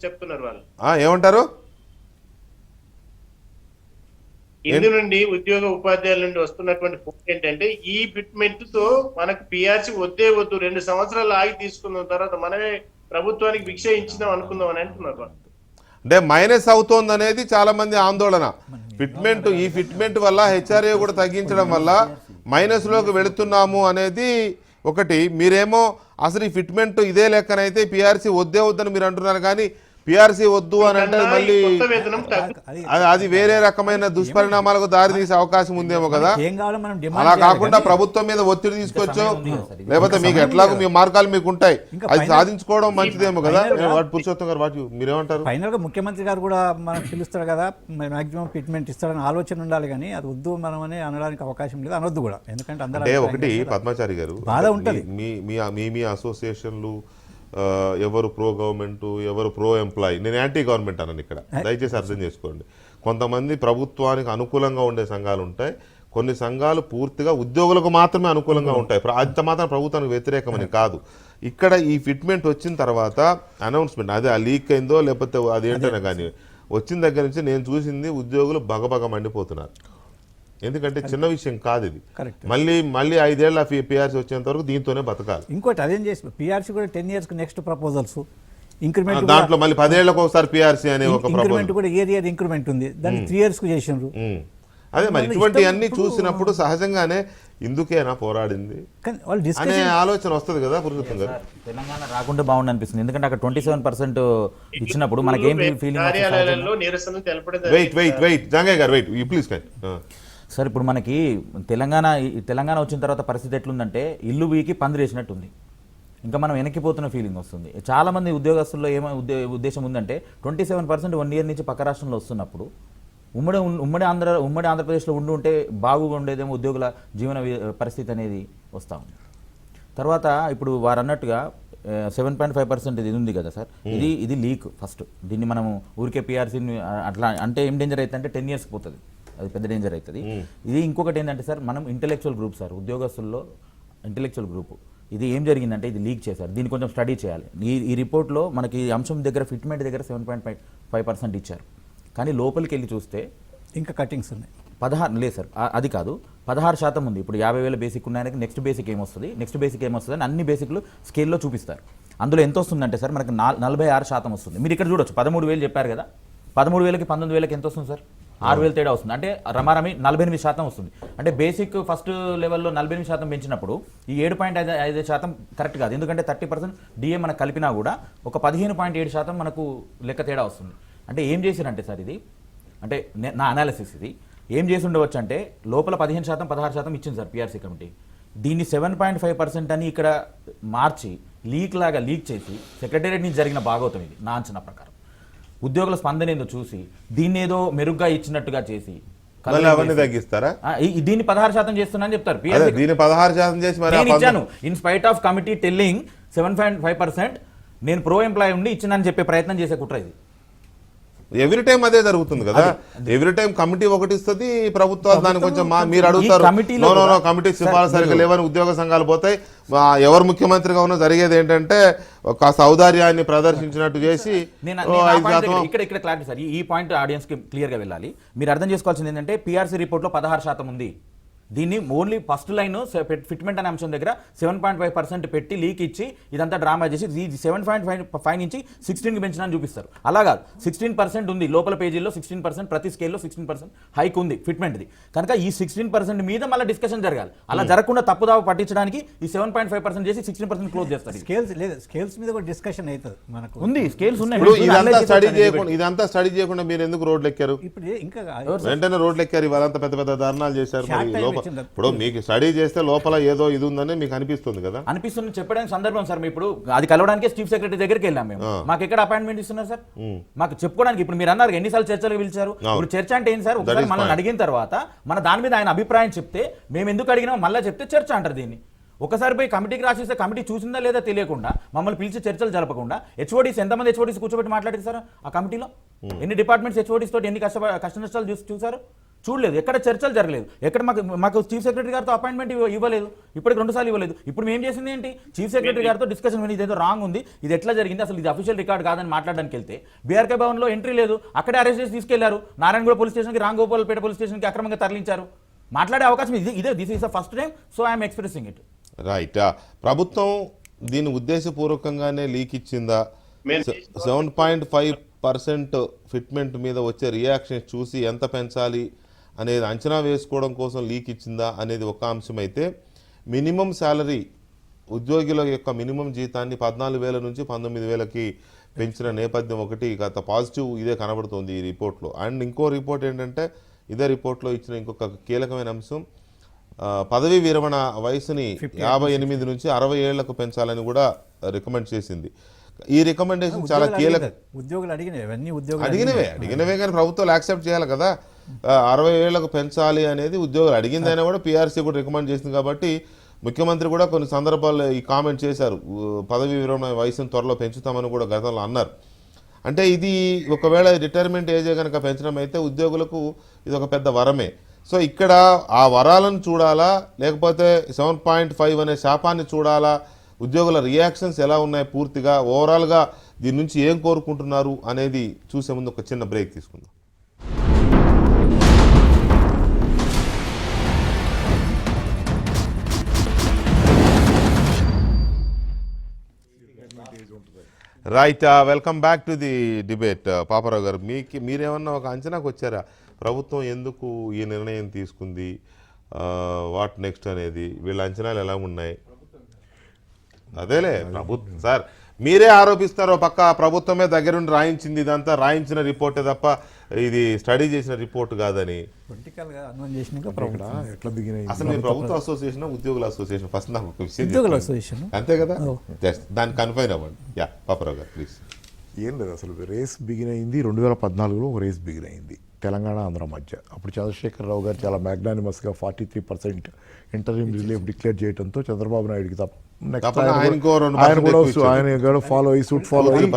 చెప్తున్నారు వాళ్ళు. ఏమంటారు? ఇందు నుండి ఉద్యోగ ఉపాధ్యాయుల నుండి వస్తున్నటువంటి ఫోన్ ఏంటంటే, ఈ ఫిట్మెంట్ తో మనకు పిఆర్సీ వద్దు 2 సంవత్సరాలు ఆగి తీసుకున్న తర్వాత మనమే ప్రభుత్వానికి భిక్ష ఇచ్చినాం అనుకుందాం అని అంటున్నారు వాళ్ళు. అంటే మైనస్ అవుతోంది అనేది చాలా మంది ఆందోళన. ఈ ఫిట్మెంట్ వల్ల హెచ్ఆర్ఏ కూడా తగ్గించడం వల్ల మైనస్ లోకి వెళుతున్నాము అనేది ఒకటి. మీరేమో అసలు ఈ ఫిట్మెంట్ ఇదే లెక్కనైతే పిఆర్సీ వద్దని మీరు అంటున్నారు, కానీ పిఆర్సీ వద్దు అని అంటే మళ్ళీ అది వేరే రకమైన దుష్పరిణామాలకు దారి తీసే అవకాశం ఉందేమో కదా. అలా కాకుండా ప్రభుత్వం మీద ఒత్తిడి తీసుకొచ్చో, లేకపోతే మీకు ఎట్లాగో మీ మార్గాలు మీకు ఉంటాయి, అది సాధించుకోవడం మంచిదేమో కదా. పురుషోత్తం గారు మీరేమంటారు? ఫైనల్ గా ముఖ్యమంత్రి గారు కూడా మనకు పిలుస్తారు కదా, మాక్సిమం ఫిట్మెంట్ ఇస్తారని ఆలోచన ఉండాలి, కానీ అది వద్దు మనం అని అనడానికి అవకాశం లేదు, అనొద్దు కూడా. ఎందుకంటే అందరూ ఒకటి పద్మాచారి గారు, బాధ ఉంటుంది. మీ అసోసియేషన్లు ఎవరు ప్రో గవర్నమెంట్, ఎవరు ప్రో ఎంప్లాయీ, నేను యాంటీ గవర్నమెంట్ అన్నాను ఇక్కడ, దయచేసి అర్థం చేసుకోండి. కొంతమంది ప్రభుత్వానికి అనుకూలంగా ఉండే సంఘాలు ఉంటాయి, కొన్ని సంఘాలు పూర్తిగా ఉద్యోగులకు మాత్రమే అనుకూలంగా ఉంటాయి, అంత మాత్రం ప్రభుత్వానికి వ్యతిరేకమని కాదు. ఇక్కడ ఈ ఫిట్మెంట్ వచ్చిన తర్వాత అనౌన్స్మెంట్, అదే లీక్ అయిందో లేకపోతే అదేంటనే కానీ వచ్చిన దగ్గర నుంచి నేను చూసింది ఉద్యోగులు బగబగ మండిపోతున్నారు. ఎందుకంటే చిన్న విషయం కాదు ఇది. కరెక్ట్. మళ్ళీ 5 ఏళ్ల పిఆర్సీ వచ్చేంత వరకు దీంతోనే బతకాలి. ఇంకోటి అదేం చేసి పిఆర్సీ కూడా 10 years నెక్స్ట్ ప్రపోజల్స్ ఇంక్రిమెంట్ దాంట్లో మళ్ళీ 10 ఏళ్లకు ఒకసారి పిఆర్సీ అనే ఒక ఇంక్రిమెంట్ ప్రపోజల్. కూడా ఇయర్ ఇంక్రిమెంట్ ఉంది, దాన్ని 3 years చేసిండ్రు. అదే మరి వాళ్ళ ఇటువంటి ఇష్టం అన్ని ఇప్పుడు- చూసినప్పుడు సహజంగానే ఇందుకేనా పోరాడింది కానీ వాళ్ళు అనే డిస్కషన్ ఆలోచన వస్తుంది కదా పురుషోత్తం గారు. సార్, తెలంగాణ రాకుండా బాగుంది అనిపిస్తుంది, ఎందుకంటే అక్కడ 27% ఇచ్చినప్పుడు మనకేం ఫీలింగ్ కార్యాలయాలలో నిరసన తెలపడం వెయిట్ జంగయ్య గారు వెయిట్ ప్లీజ్ సార్. ఇప్పుడు మనకి తెలంగాణ వచ్చిన తర్వాత పరిస్థితి ఎట్లుందంటే ఇల్లు వీకి పందిరేసినట్టుంది. ఇంకా మనం వెనక్కిపోతున్న ఫీలింగ్ వస్తుంది. చాలా మంది ఉద్యోగస్తుల్లో ఏమో ఉద్దేశం ఉందంటే 27% 1 year నుంచి పక్క రాష్ట్రంలో వస్తున్నప్పుడు ఉమ్మడి ఆంధ్రప్రదేశ్లో ఉంటే బాగుండేదేమో ఉద్యోగుల జీవన పరిస్థితి అనేది వస్తూ ఉంది. తర్వాత ఇప్పుడు వారు అన్నట్టుగా 7.5% ఇది ఉంది కదా సార్, ఇది లీక్. ఫస్ట్ దీన్ని మనము ఊరికే పిఆర్సీని అట్లా అంటే ఏం డేంజర్ అవుతుంది అంటే 10 years పోతుంది, అది పెద్ద డేంజర్ అవుతుంది. ఇది ఇంకొకటి ఏంటంటే సార్, మనం ఇంటెలెక్చువల్ గ్రూప్ సార్, ఉద్యోగస్తుల్లో ఇంటెలెక్చువల్ గ్రూప్ ఇది ఏం జరిగిందంటే ఇది లీక్ చేశారు, దీన్ని కొంచెం స్టడీ చేయాలి. ఈ రిపోర్ట్లో మనకి ఈ అంశం దగ్గర ఫిట్మెంట్ దగ్గర 7.5% ఇచ్చారు, కానీ లోపలికి వెళ్ళి చూస్తే ఇంకా కటింగ్స్ ఉన్నాయి. 16 లేదు సార్, అది కాదు, 16% ఉంది. ఇప్పుడు 50,000 బేసిక్ ఉన్నాయని నెక్స్ట్ బేసిక్ ఏమొస్తుంది అని అన్ని బేసిక్లు స్కేల్లో చూపిస్తారు. అందులో ఎంత వస్తుందంటే సార్ మనకి 46% వస్తుంది. మీరు ఇక్కడ చూడొచ్చు 13,000 చెప్పారు కదా, 13,000కి 19,000కి ఎంత వస్తుంది సార్? 6,000 తేడా వస్తుంది. అంటే రమారమి 48% వస్తుంది. అంటే బేసిక్ ఫస్ట్ లెవెల్లో 48% పెంచినప్పుడు ఈ 7.5% కరెక్ట్ కాదు, ఎందుకంటే 30% డిఏ మనకు కలిపినా కూడా ఒక 15.7% మనకు లెక్క తేడా వస్తుంది. అంటే ఏం చేశారంటే సార్ ఇది, అంటే నా అనాలిసిస్ ఇది ఏం చేసి ఉండవచ్చు అంటే లోపల 15% 16% ఇచ్చింది సార్ పిఆర్సీ కమిటీ, దీన్ని 7.5% అని ఇక్కడ మార్చి లీక్ చేసి సెక్రటేరియట్ నుంచి జరిగిన భాగవతం ఇది నా అంచనా ప్రకారం. ఉద్యోగుల స్పందన ఏందో చూసి దీన్ని ఏదో మెరుగ్గా ఇచ్చినట్టుగా చేసి అవన్నీ తగ్గిస్తారా? దీన్ని 16% చేస్తున్నా అని చెప్తారు. దీన్ని 16% చేసి మరి నేను ఇచ్చాను in spite of committee telling 7.5% నేను ప్రో ఎంప్లాయీ ఉండి ఇచ్చినని చెప్పే ప్రయత్నం చేసే కుట్ర ఇది. ఎవ్రీ టైం అదే జరుగుతుంది కదా, ఎవ్రీ టైం కమిటీ ఒకటి ఇస్తుంది, ప్రభుత్వాలు దాని కొంచెం మీరు అడుగుతారు కమిటీ సిఫారసు సరిగ్గా లేవని ఉద్యోగ సంఘాలు పోతాయి. ఎవరు ముఖ్యమంత్రిగా ఉన్నా జరిగేది ఏంటంటే ఒక ఔదార్యాన్ని ప్రదర్శించినట్టు చేసి ఇక్కడ క్లారిటీ సార్, ఈ పాయింట్ ఆడియన్స్ కి క్లియర్ గా వెళ్ళాలి. మీరు అర్థం చేసుకోవాల్సింది ఏంటంటే పిఆర్సీ రిపోర్ట్ లో 16% ఉంది, దీన్ని ఓన్లీ ఫస్ట్ లైన్ ఫిట్మెంట్ అనే అంశం దగ్గర 7.5% పెట్టి లీక్ ఇచ్చి ఇదంతా డ్రామా చేసి 7.5 నుంచి 16కి పెంచినని చూపిస్తారు. అలాగా 16% ఉంది లోపల పేజీల్లో, 16% ప్రతి స్కేల్లో 16% హైక్ ఉంది ఫిట్మెంట్ది. కనుక ఈ 16% మీద మళ్ళీ డిస్కషన్ జరగాలి. అలా జరగకుండా తప్పుదావ పట్టించడానికి ఈ 7.5% చేసి 16% క్లోజ్ చేస్తారు. స్కేల్స్ మీద కూడా డిస్కషన్ అవుతుంది, మనకు ఉంది స్కేల్స్ ఉన్నాయి. ఇదంతా స్టడీ చేయకుండా మీరు ఎందుకు రోడ్లు ఎక్కారు? ఇప్పుడు ఇంకా వెంటనే రోడ్లు ఎక్కారు, ఇవాళంతా పెద్ద పెద్ద ధర్నాలు చేశారు. ఇప్పుడు మీకు స్టడీ చేస్తే లోపల ఏదో ఇది ఉందని మీకు అనిపిస్తుంది కదా? అనిపిస్తుంది చెప్పడానికి సందర్భం సార్. ఇప్పుడు అది కలవడానికి చీఫ్ సెక్రటరీ దగ్గరికి వెళ్ళాం మేము, మాకు ఎక్కడ అపాయింట్మెంట్ ఇస్తున్నారు సార్? మాకు చెప్పుకోవడానికి ఇప్పుడు మీరు అన్నారు ఎన్నిసార్లు చర్చలు పిలిచారు. ఇప్పుడు చర్చ అంటే ఏంటి సార్? ఒకసారి మనల్ని అడిగిన తర్వాత మన దాని మీద ఆయన అభిప్రాయం చెప్తే మేము ఎందుకు అడిగినామో మళ్ళీ చెప్తే చర్చ అంటారు దీన్ని. ఒకసారి పోయి కమిటీకి రాసిస్తే కమిటీ చూసిందా లేదా తెలియకుండా మమ్మల్ని పిలిచి చర్చలు జరపకుండా హెచ్ఓడీస్ ఎంతమంది హెచ్ఓడీస్ కూర్చోబెట్టి మాట్లాడారు సార్ ఆ కమిటీలో? ఎన్ని డిపార్ట్మెంట్స్ హెచ్ఓడీస్ తోటి ఎన్ని కష్ట నష్టాలు చూసారు? చూడలేదు, ఎక్కడ చర్చలు జరగలేదు, ఎక్కడ మాకు చీఫ్ సెక్రటరీ గారితో అపాయింట్మెంట్ ఇవ్వలేదు, ఇప్పటికి 2 సార్లు ఇవ్వలేదు. ఇప్పుడు మేము చేసింది ఏంటి? చీఫ్ సెక్రటరీ గారితో డిస్కషన్, ఇదేదో రాంగ్ ఉంది, ఇది ఎట్లా జరిగింది, అసలు ఇది అఫీషియల్ రికార్డ్ కాదని మాట్లాడడానికి వెళ్తే బీఆర్కే భవన్లో ఎంట్రీ లేదు, అక్కడే అరెస్ట్ చేసి తీసుకెళ్లారు. నారాయణగూడ పోలీస్ స్టేషన్కి, రాంగోపాల్పేట పోలీస్ స్టేషన్కి అక్రమంగా తరలించారు. మాట్లాడే అవకాశం ఇదే, this is the first time, so I'm expressing it. Right. ప్రభుత్వం దీన్ని ఉద్దేశపూర్వకంగానే లీక్ ఇచ్చిందా? 7.5% ఫిట్మెంట్ మీద వచ్చే రియాక్షన్స్ చూసి ఎంత పెంచాలి అనేది అంచనా వేసుకోవడం కోసం లీక్ ఇచ్చిందా అనేది ఒక అంశం అయితే, మినిమం శాలరీ ఉద్యోగుల యొక్క మినిమం జీతాన్ని 14,000 నుంచి 19,000కి పెంచిన నేపథ్యం ఒకటి గత పాజిటివ్ ఇదే కనబడుతుంది ఈ రిపోర్ట్లో. అండ్ ఇంకో రిపోర్ట్ ఏంటంటే ఇదే రిపోర్ట్లో ఇచ్చిన ఇంకొక కీలకమైన అంశం, పదవీ విరమణ వయసుని 58 నుంచి 60 ఏళ్లకు పెంచాలని కూడా రికమెండ్ చేసింది. ఈ రికమెండేషన్ చాలా కీలకం. ఉద్యోగులు అడిగినవే కానీ ప్రభుత్వాలు యాక్సెప్ట్ చేయాలి కదా. 60 ఏళ్లకు పెంచాలి అనేది ఉద్యోగులు అడిగిందైనా కూడా పిఆర్సీ కూడా రికమెండ్ చేసింది. కాబట్టి ముఖ్యమంత్రి కూడా కొన్ని సందర్భాల్లో ఈ కామెంట్ చేశారు, పదవీ విరమణ వయసును త్వరలో పెంచుతామని కూడా గతంలో అన్నారు. అంటే ఇది ఒకవేళ రిటైర్మెంట్ ఏజే కనుక పెంచడం అయితే ఉద్యోగులకు ఇది ఒక పెద్ద వరమే. సో ఇక్కడ ఆ వరాలను చూడాలా, లేకపోతే 7.5 అనే శాపాన్ని చూడాలా, ఉద్యోగుల రియాక్షన్స్ ఎలా ఉన్నాయి, పూర్తిగా ఓవరాల్గా దీని నుంచి ఏం కోరుకుంటున్నారు అనేది చూసే ముందు ఒక చిన్న బ్రేక్ తీసుకుందాం. Right, welcome back to the debate. Paparao గారు, మీరేమన్నా ఒక అంచనాకు వచ్చారా ప్రభుత్వం ఎందుకు ఈ నిర్ణయం తీసుకుంది, వాట్ నెక్స్ట్ అనేది? వీళ్ళ అంచనాలు ఎలా ఉన్నాయి? అదేలే సార్, మీరే ఆరోపిస్తారు పక్క ప్రభుత్వమే దగ్గరుండి రాయించింది, ఇదంతా రాయించిన రిపోర్టే తప్ప ఇది స్టడీ చేసిన రిపోర్ట్ కాదని. పొలిటికల్గా అనుమానం చేసినాక ఎట్లా బిగినాయి అసలు మీరు ప్రభుత్వ అసోసియేషన్, ఉద్యోగుల అసోసియేషన్? ఫస్ట్ నాకు ఒక విషయం ఉద్యోగుల చెప్పండి. అసోసియేషన్. అంతే కదా, జస్ట్ దాన్ని కన్ఫైన్ అవ్వండి. యా పాపారావు గారు ప్లీజ్. ఏం లేదు, అసలు రేస్ బిగిన్ అయింది 2014లో. ఒక రేస్ బిగిన్ అయింది తెలంగాణ ఆంధ్ర మధ్య. అప్పుడు చంద్రశేఖరరావు గారు చాలా మ్యాగ్నానిమస్గా 43% ఇంటర్వ్యూ రిలీఫ్ డిక్లేర్ చేయడంతో చంద్రబాబు నాయుడికి తప్ప నెక్స్ట్ ఆయన కూడా ఫాలో అయ్యి సూట్ ఫాలో అయ్యి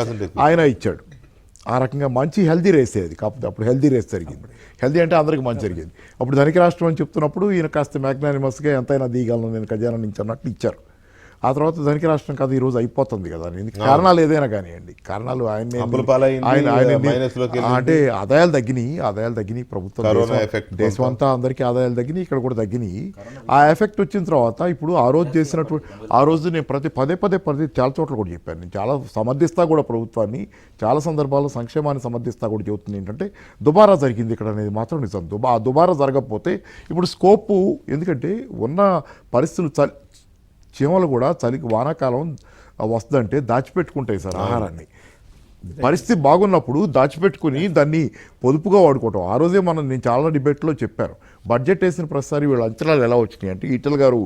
ఆయన ఇచ్చాడు. ఆ రకంగా మంచి హెల్దీ రేస్ అది. కాకపోతే అప్పుడు హెల్దీ రేస్ జరిగింది. హెల్దీ అంటే అందరికీ మంచి జరిగింది. అప్పుడు ధనిక రాష్ట్రం అని చెప్తున్నప్పుడు ఈయన కాస్త మ్యాగ్నానిమస్గా ఎంతైనా దిగలను నేను ఖజానా నుంచి అన్నట్టు ఇచ్చారు. ఆ తర్వాత ధనిక రాష్ట్రం కాదు ఈరోజు అయిపోతుంది కదా. కారణాలు ఏదైనా కానివ్వండి, కారణాలు ఆయన అంటే ఆదాయాలు తగ్గినాయి ప్రభుత్వం, దేశం అంతా అందరికీ ఆదాయాలు తగ్గినాయి, ఇక్కడ కూడా తగ్గినాయి. ఆ ఎఫెక్ట్ వచ్చిన తర్వాత ఇప్పుడు ఆ రోజు చేసినటువంటి, ఆ రోజు నేను పదే చాలా చోట్ల కూడా చెప్పాను, నేను చాలా సమర్థిస్తా కూడా ప్రభుత్వాన్ని, చాలా సందర్భాల్లో సంక్షేమాన్ని సమర్థిస్తా కూడా చెబుతుంది. ఏంటంటే దుబారా జరిగింది ఇక్కడ అనేది మాత్రం నిజం. ఆ దుబారా జరగకపోతే ఇప్పుడు స్కోపు, ఎందుకంటే ఉన్న పరిస్థితులు చీమలు కూడా చలికి వానాకాలం వస్తుందంటే దాచిపెట్టుకుంటాయి సార్ ఆహారాన్ని. పరిస్థితి బాగున్నప్పుడు దాచిపెట్టుకుని దాన్ని పొదుపుగా వాడుకోవటం. ఆ రోజే నేను చాలా డిబేట్లో చెప్పాను, బడ్జెట్ వేసిన ప్రతిసారి వీళ్ళ అంచనాలు ఎలా వచ్చినాయి అంటే, ఈటెల గారు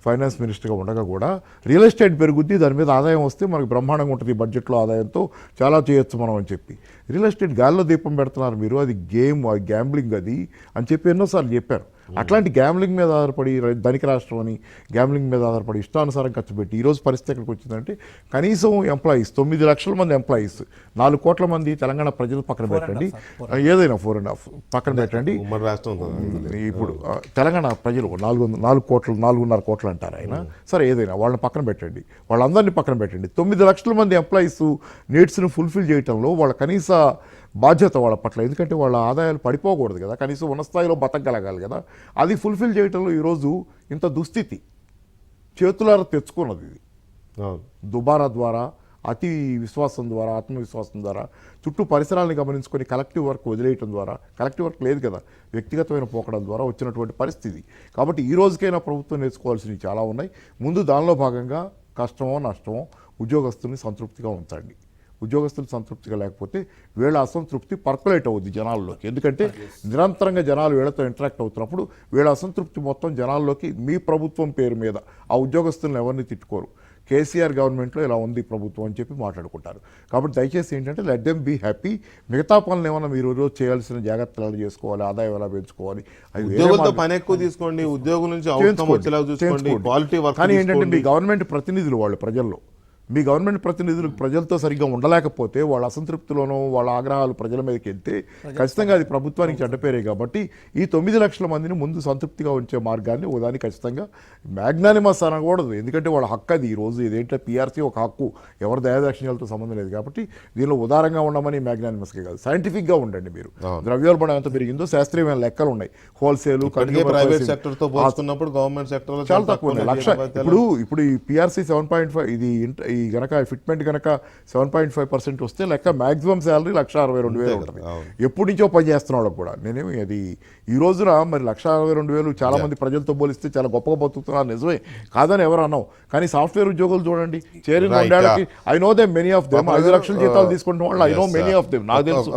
ఫైనాన్స్ మినిస్టర్గా ఉండగా కూడా రియల్ ఎస్టేట్ పెరుగుద్ది, దాని మీద ఆదాయం వస్తే మనకు బ్రహ్మాండంగా ఉంటుంది, బడ్జెట్లో ఆదాయంతో చాలా చేయొచ్చు మనం అని చెప్పి. రియల్ ఎస్టేట్ గాల్లో దీపం పెడుతున్నారు మీరు, అది గేమ్, అది గ్యాంబ్లింగ్ అది అని చెప్పి ఎన్నోసార్లు చెప్పారు. అట్లాంటి గ్యాంబ్లింగ్ మీద ఆధారపడి ధనిక రాష్ట్రం అని గ్యాంబ్లింగ్ మీద ఆధారపడి ఇష్టానుసారం ఖర్చు పెట్టి ఈరోజు పరిస్థితి ఎక్కడికి వచ్చిందంటే, కనీసం ఎంప్లాయీస్ 9 లక్షల మంది ఎంప్లాయీస్, 4 కోట్ల మంది తెలంగాణ ప్రజలు పక్కన పెట్టండి, ఏదైనా 4.5 పక్కన పెట్టండి, ఇప్పుడు తెలంగాణ ప్రజలు 4.5 కోట్లు అంటారు ఆయన, సరే ఏదైనా వాళ్ళని పక్కన పెట్టండి, వాళ్ళందరినీ పక్కన పెట్టండి. 9 లక్షల మంది ఎంప్లాయీస్ నీడ్స్ని ఫుల్ఫిల్ చేయడంలో వాళ్ళ కనీస బాధ్యత వాళ్ళ పట్ల, ఎందుకంటే వాళ్ళ ఆదాయాలు పడిపోకూడదు కదా, కనీసం ఉన్న స్థాయిలో బతకగలగాలి కదా, అది ఫుల్ఫిల్ చేయడంలో ఈరోజు ఇంత దుస్థితి చేతులారా తెచ్చుకున్నది. ఇది దుబారా ద్వారా, అతి విశ్వాసం ద్వారా, ఆత్మవిశ్వాసం ద్వారా, చుట్టూ పరిసరాలను గమనించుకొని కలెక్టివ్ వర్క్ వదిలేయటం ద్వారా, కలెక్టివ్ వర్క్ లేదు కదా, వ్యక్తిగతమైన పోకడం ద్వారా వచ్చినటువంటి పరిస్థితి. కాబట్టి ఈ రోజుకైనా ప్రభుత్వం నేర్చుకోవాల్సినవి చాలా ఉన్నాయి. ముందు దానిలో భాగంగా కష్టమో నష్టమో ఉద్యోగస్తుల్ని సంతృప్తిగా ఉంచండి. ఉద్యోగస్తులు సంతృప్తిగా లేకపోతే వీళ్ళ అసంతృప్తి పర్కులేట్ అవుద్ది జనాల్లోకి. ఎందుకంటే నిరంతరంగా జనాలు వీళ్ళతో ఇంటరాక్ట్ అవుతున్నప్పుడు వీళ్ళ అసంతృప్తి మొత్తం జనాల్లోకి, మీ ప్రభుత్వం పేరు మీద ఆ ఉద్యోగస్తులను ఎవరిని తిట్టుకోరు, కేసీఆర్ గవర్నమెంట్లో ఇలా ఉంది ప్రభుత్వం అని చెప్పి మాట్లాడుకుంటారు. కాబట్టి దయచేసి ఏంటంటే లెట్ దెమ్ బీ హ్యాపీ. మిగతా పనులు ఏమన్నా మీరు రోజు చేయాల్సిన జాగ్రత్తలు ఎలా చేసుకోవాలి, ఆదాయం ఎలా పెంచుకోవాలి, పని ఎక్కువ తీసుకోండి, ఉద్యోగుల నుంచి కానీ ఏంటంటే మీ గవర్నమెంట్ ప్రతినిధులు వాళ్ళు ప్రజల్లో, మీ గవర్నమెంట్ ప్రతినిధులు ప్రజలతో సరిగ్గా ఉండలేకపోతే వాళ్ళ అసంతృప్తిలోనో వాళ్ళ ఆగ్రహాలు ప్రజల మీదకి వెళ్తే ఖచ్చితంగా అది ప్రభుత్వానికి చెడ్డపేరే. కాబట్టి ఈ 9 లక్షల మందిని ముందు సంతృప్తిగా ఉంచే మార్గాన్ని ఉదాని ఖచ్చితంగా మ్యాగ్నానిమస్ అనకూడదు, ఎందుకంటే వాళ్ళ హక్కు అది. ఈరోజు ఇదేంటే పీఆర్సీ ఒక హక్కు, ఎవరి దయాదాక్షిణ్యాలతో సంబంధం లేదు. కాబట్టి దీనిలో ఉదారంగా ఉండమని మ్యాగ్నానిమస్కే కాదు, సైంటిఫిక్గా ఉండండి. మీరు ద్రవ్యోల్బణం ఎంత పెరిగిందో శాస్త్రీయమైన లెక్కలు ఉన్నాయి. హోల్సేల్ ప్రైవేట్ సెక్టర్ తో పోల్చుకున్నప్పుడు గవర్నమెంట్ సెక్టర్ చాలా తక్కువ. ఇప్పుడు ఈ పీఆర్సీ 7.5 ఇది ఈ గనక ఫిట్మెంట్ గనక 7.5% వస్తే లెక్క మాక్సిమం శాలరీ 1,62,000 ఉంటుంది. ఎప్పటి నుంచో పని చేస్తున్న వాళ్ళకి కూడా. నేనేమి అది ఈ రోజున మరి 1,62,000 చాలా మంది ప్రజలతో పోలిస్తే చాలా గొప్పగా బతుకుతున్నారు, నిజమే కాదని ఎవరు అన్నావు. కానీ సాఫ్ట్వేర్ ఉద్యోగులు చూడండి, చేరిన 2 ఏళ్ళకి I know them, many of them 5 లక్షల జీతాలు తీసుకుంటున్న వాళ్ళు I know many of them, నాకు తెలుసు.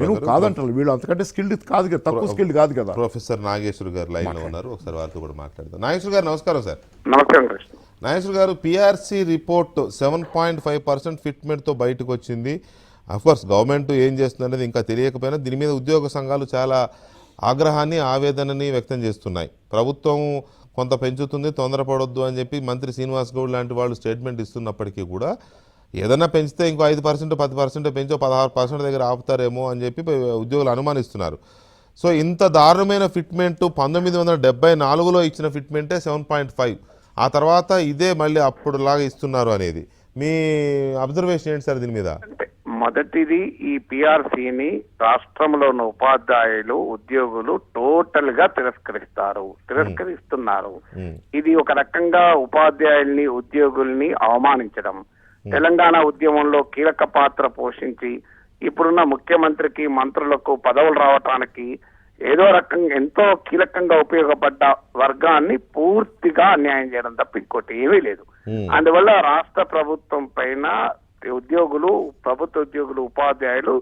నేను కాదంటారు, వీళ్ళు అంతకంటే స్కిల్డ్ కాదు కదా, తక్కువ స్కిల్డ్ కాదు కదా. ప్రొఫెసర్ నాగేశ్వర్ గారు లైన్ లో ఉన్నారు, ఒకసారి వారితో కూడా మాట్లాడదాం. నాగేశ్వర్ గారు నమస్కారం సార్. నమస్కారం నాగేశ్వర్ గారు, పిఆర్సీ రిపోర్ట్ 7.5% ఫిట్మెంట్తో బయటకు వచ్చింది. అఫ్కోర్స్ గవర్నమెంట్ ఏం చేస్తుందనేది ఇంకా తెలియకపోయినా దీని మీద ఉద్యోగ సంఘాలు చాలా ఆగ్రహాన్ని, ఆవేదనని వ్యక్తం చేస్తున్నాయి. ప్రభుత్వం కొంత పెంచుతుంది, తొందరపడొద్దు అని చెప్పి మంత్రి శ్రీనివాస్ గౌడ్ లాంటి వాళ్ళు స్టేట్మెంట్ ఇస్తున్నప్పటికీ కూడా ఏదైనా పెంచితే ఇంకో 5%, 10% పెంచో 16% దగ్గర ఆపుతారేమో అని చెప్పి ఉద్యోగులు అనుమానిస్తున్నారు. సో ఇంత దారుణమైన ఫిట్మెంట్ 1974లో ఇచ్చిన ఫిట్మెంటే 7.5, ఆ తర్వాత ఇదే మళ్ళీ అప్పుడులాగా ఇస్తున్నారు అనేది మీ అబ్జర్వేషన్ ఏంటి సార్ దీని మీద? మొదటిది, ఈ పిఆర్సీని రాష్ట్రంలో ఉన్న ఉపాధ్యాయులు, ఉద్యోగులు టోటల్ గా తిరస్కరిస్తున్నారు. ఇది ఒక రకంగా ఉపాధ్యాయుల్ని, ఉద్యోగుల్ని అవమానించడం. తెలంగాణ ఉద్యమంలో కీలక పాత్ర పోషించి ఇప్పుడున్న ముఖ్యమంత్రికి మంత్రులకు పదవులు రావటానికి ఏదో రకంగా ఎంతో కీలకంగా ఉపయోగపడ్డ వర్గాన్ని పూర్తిగా అన్యాయం చేయడం తప్ప ఇంకోటి ఏమీ లేదు. అందువల్ల రాష్ట్ర ప్రభుత్వం పైన ఉద్యోగులు, ప్రభుత్వ ఉద్యోగులు, ఉపాధ్యాయులు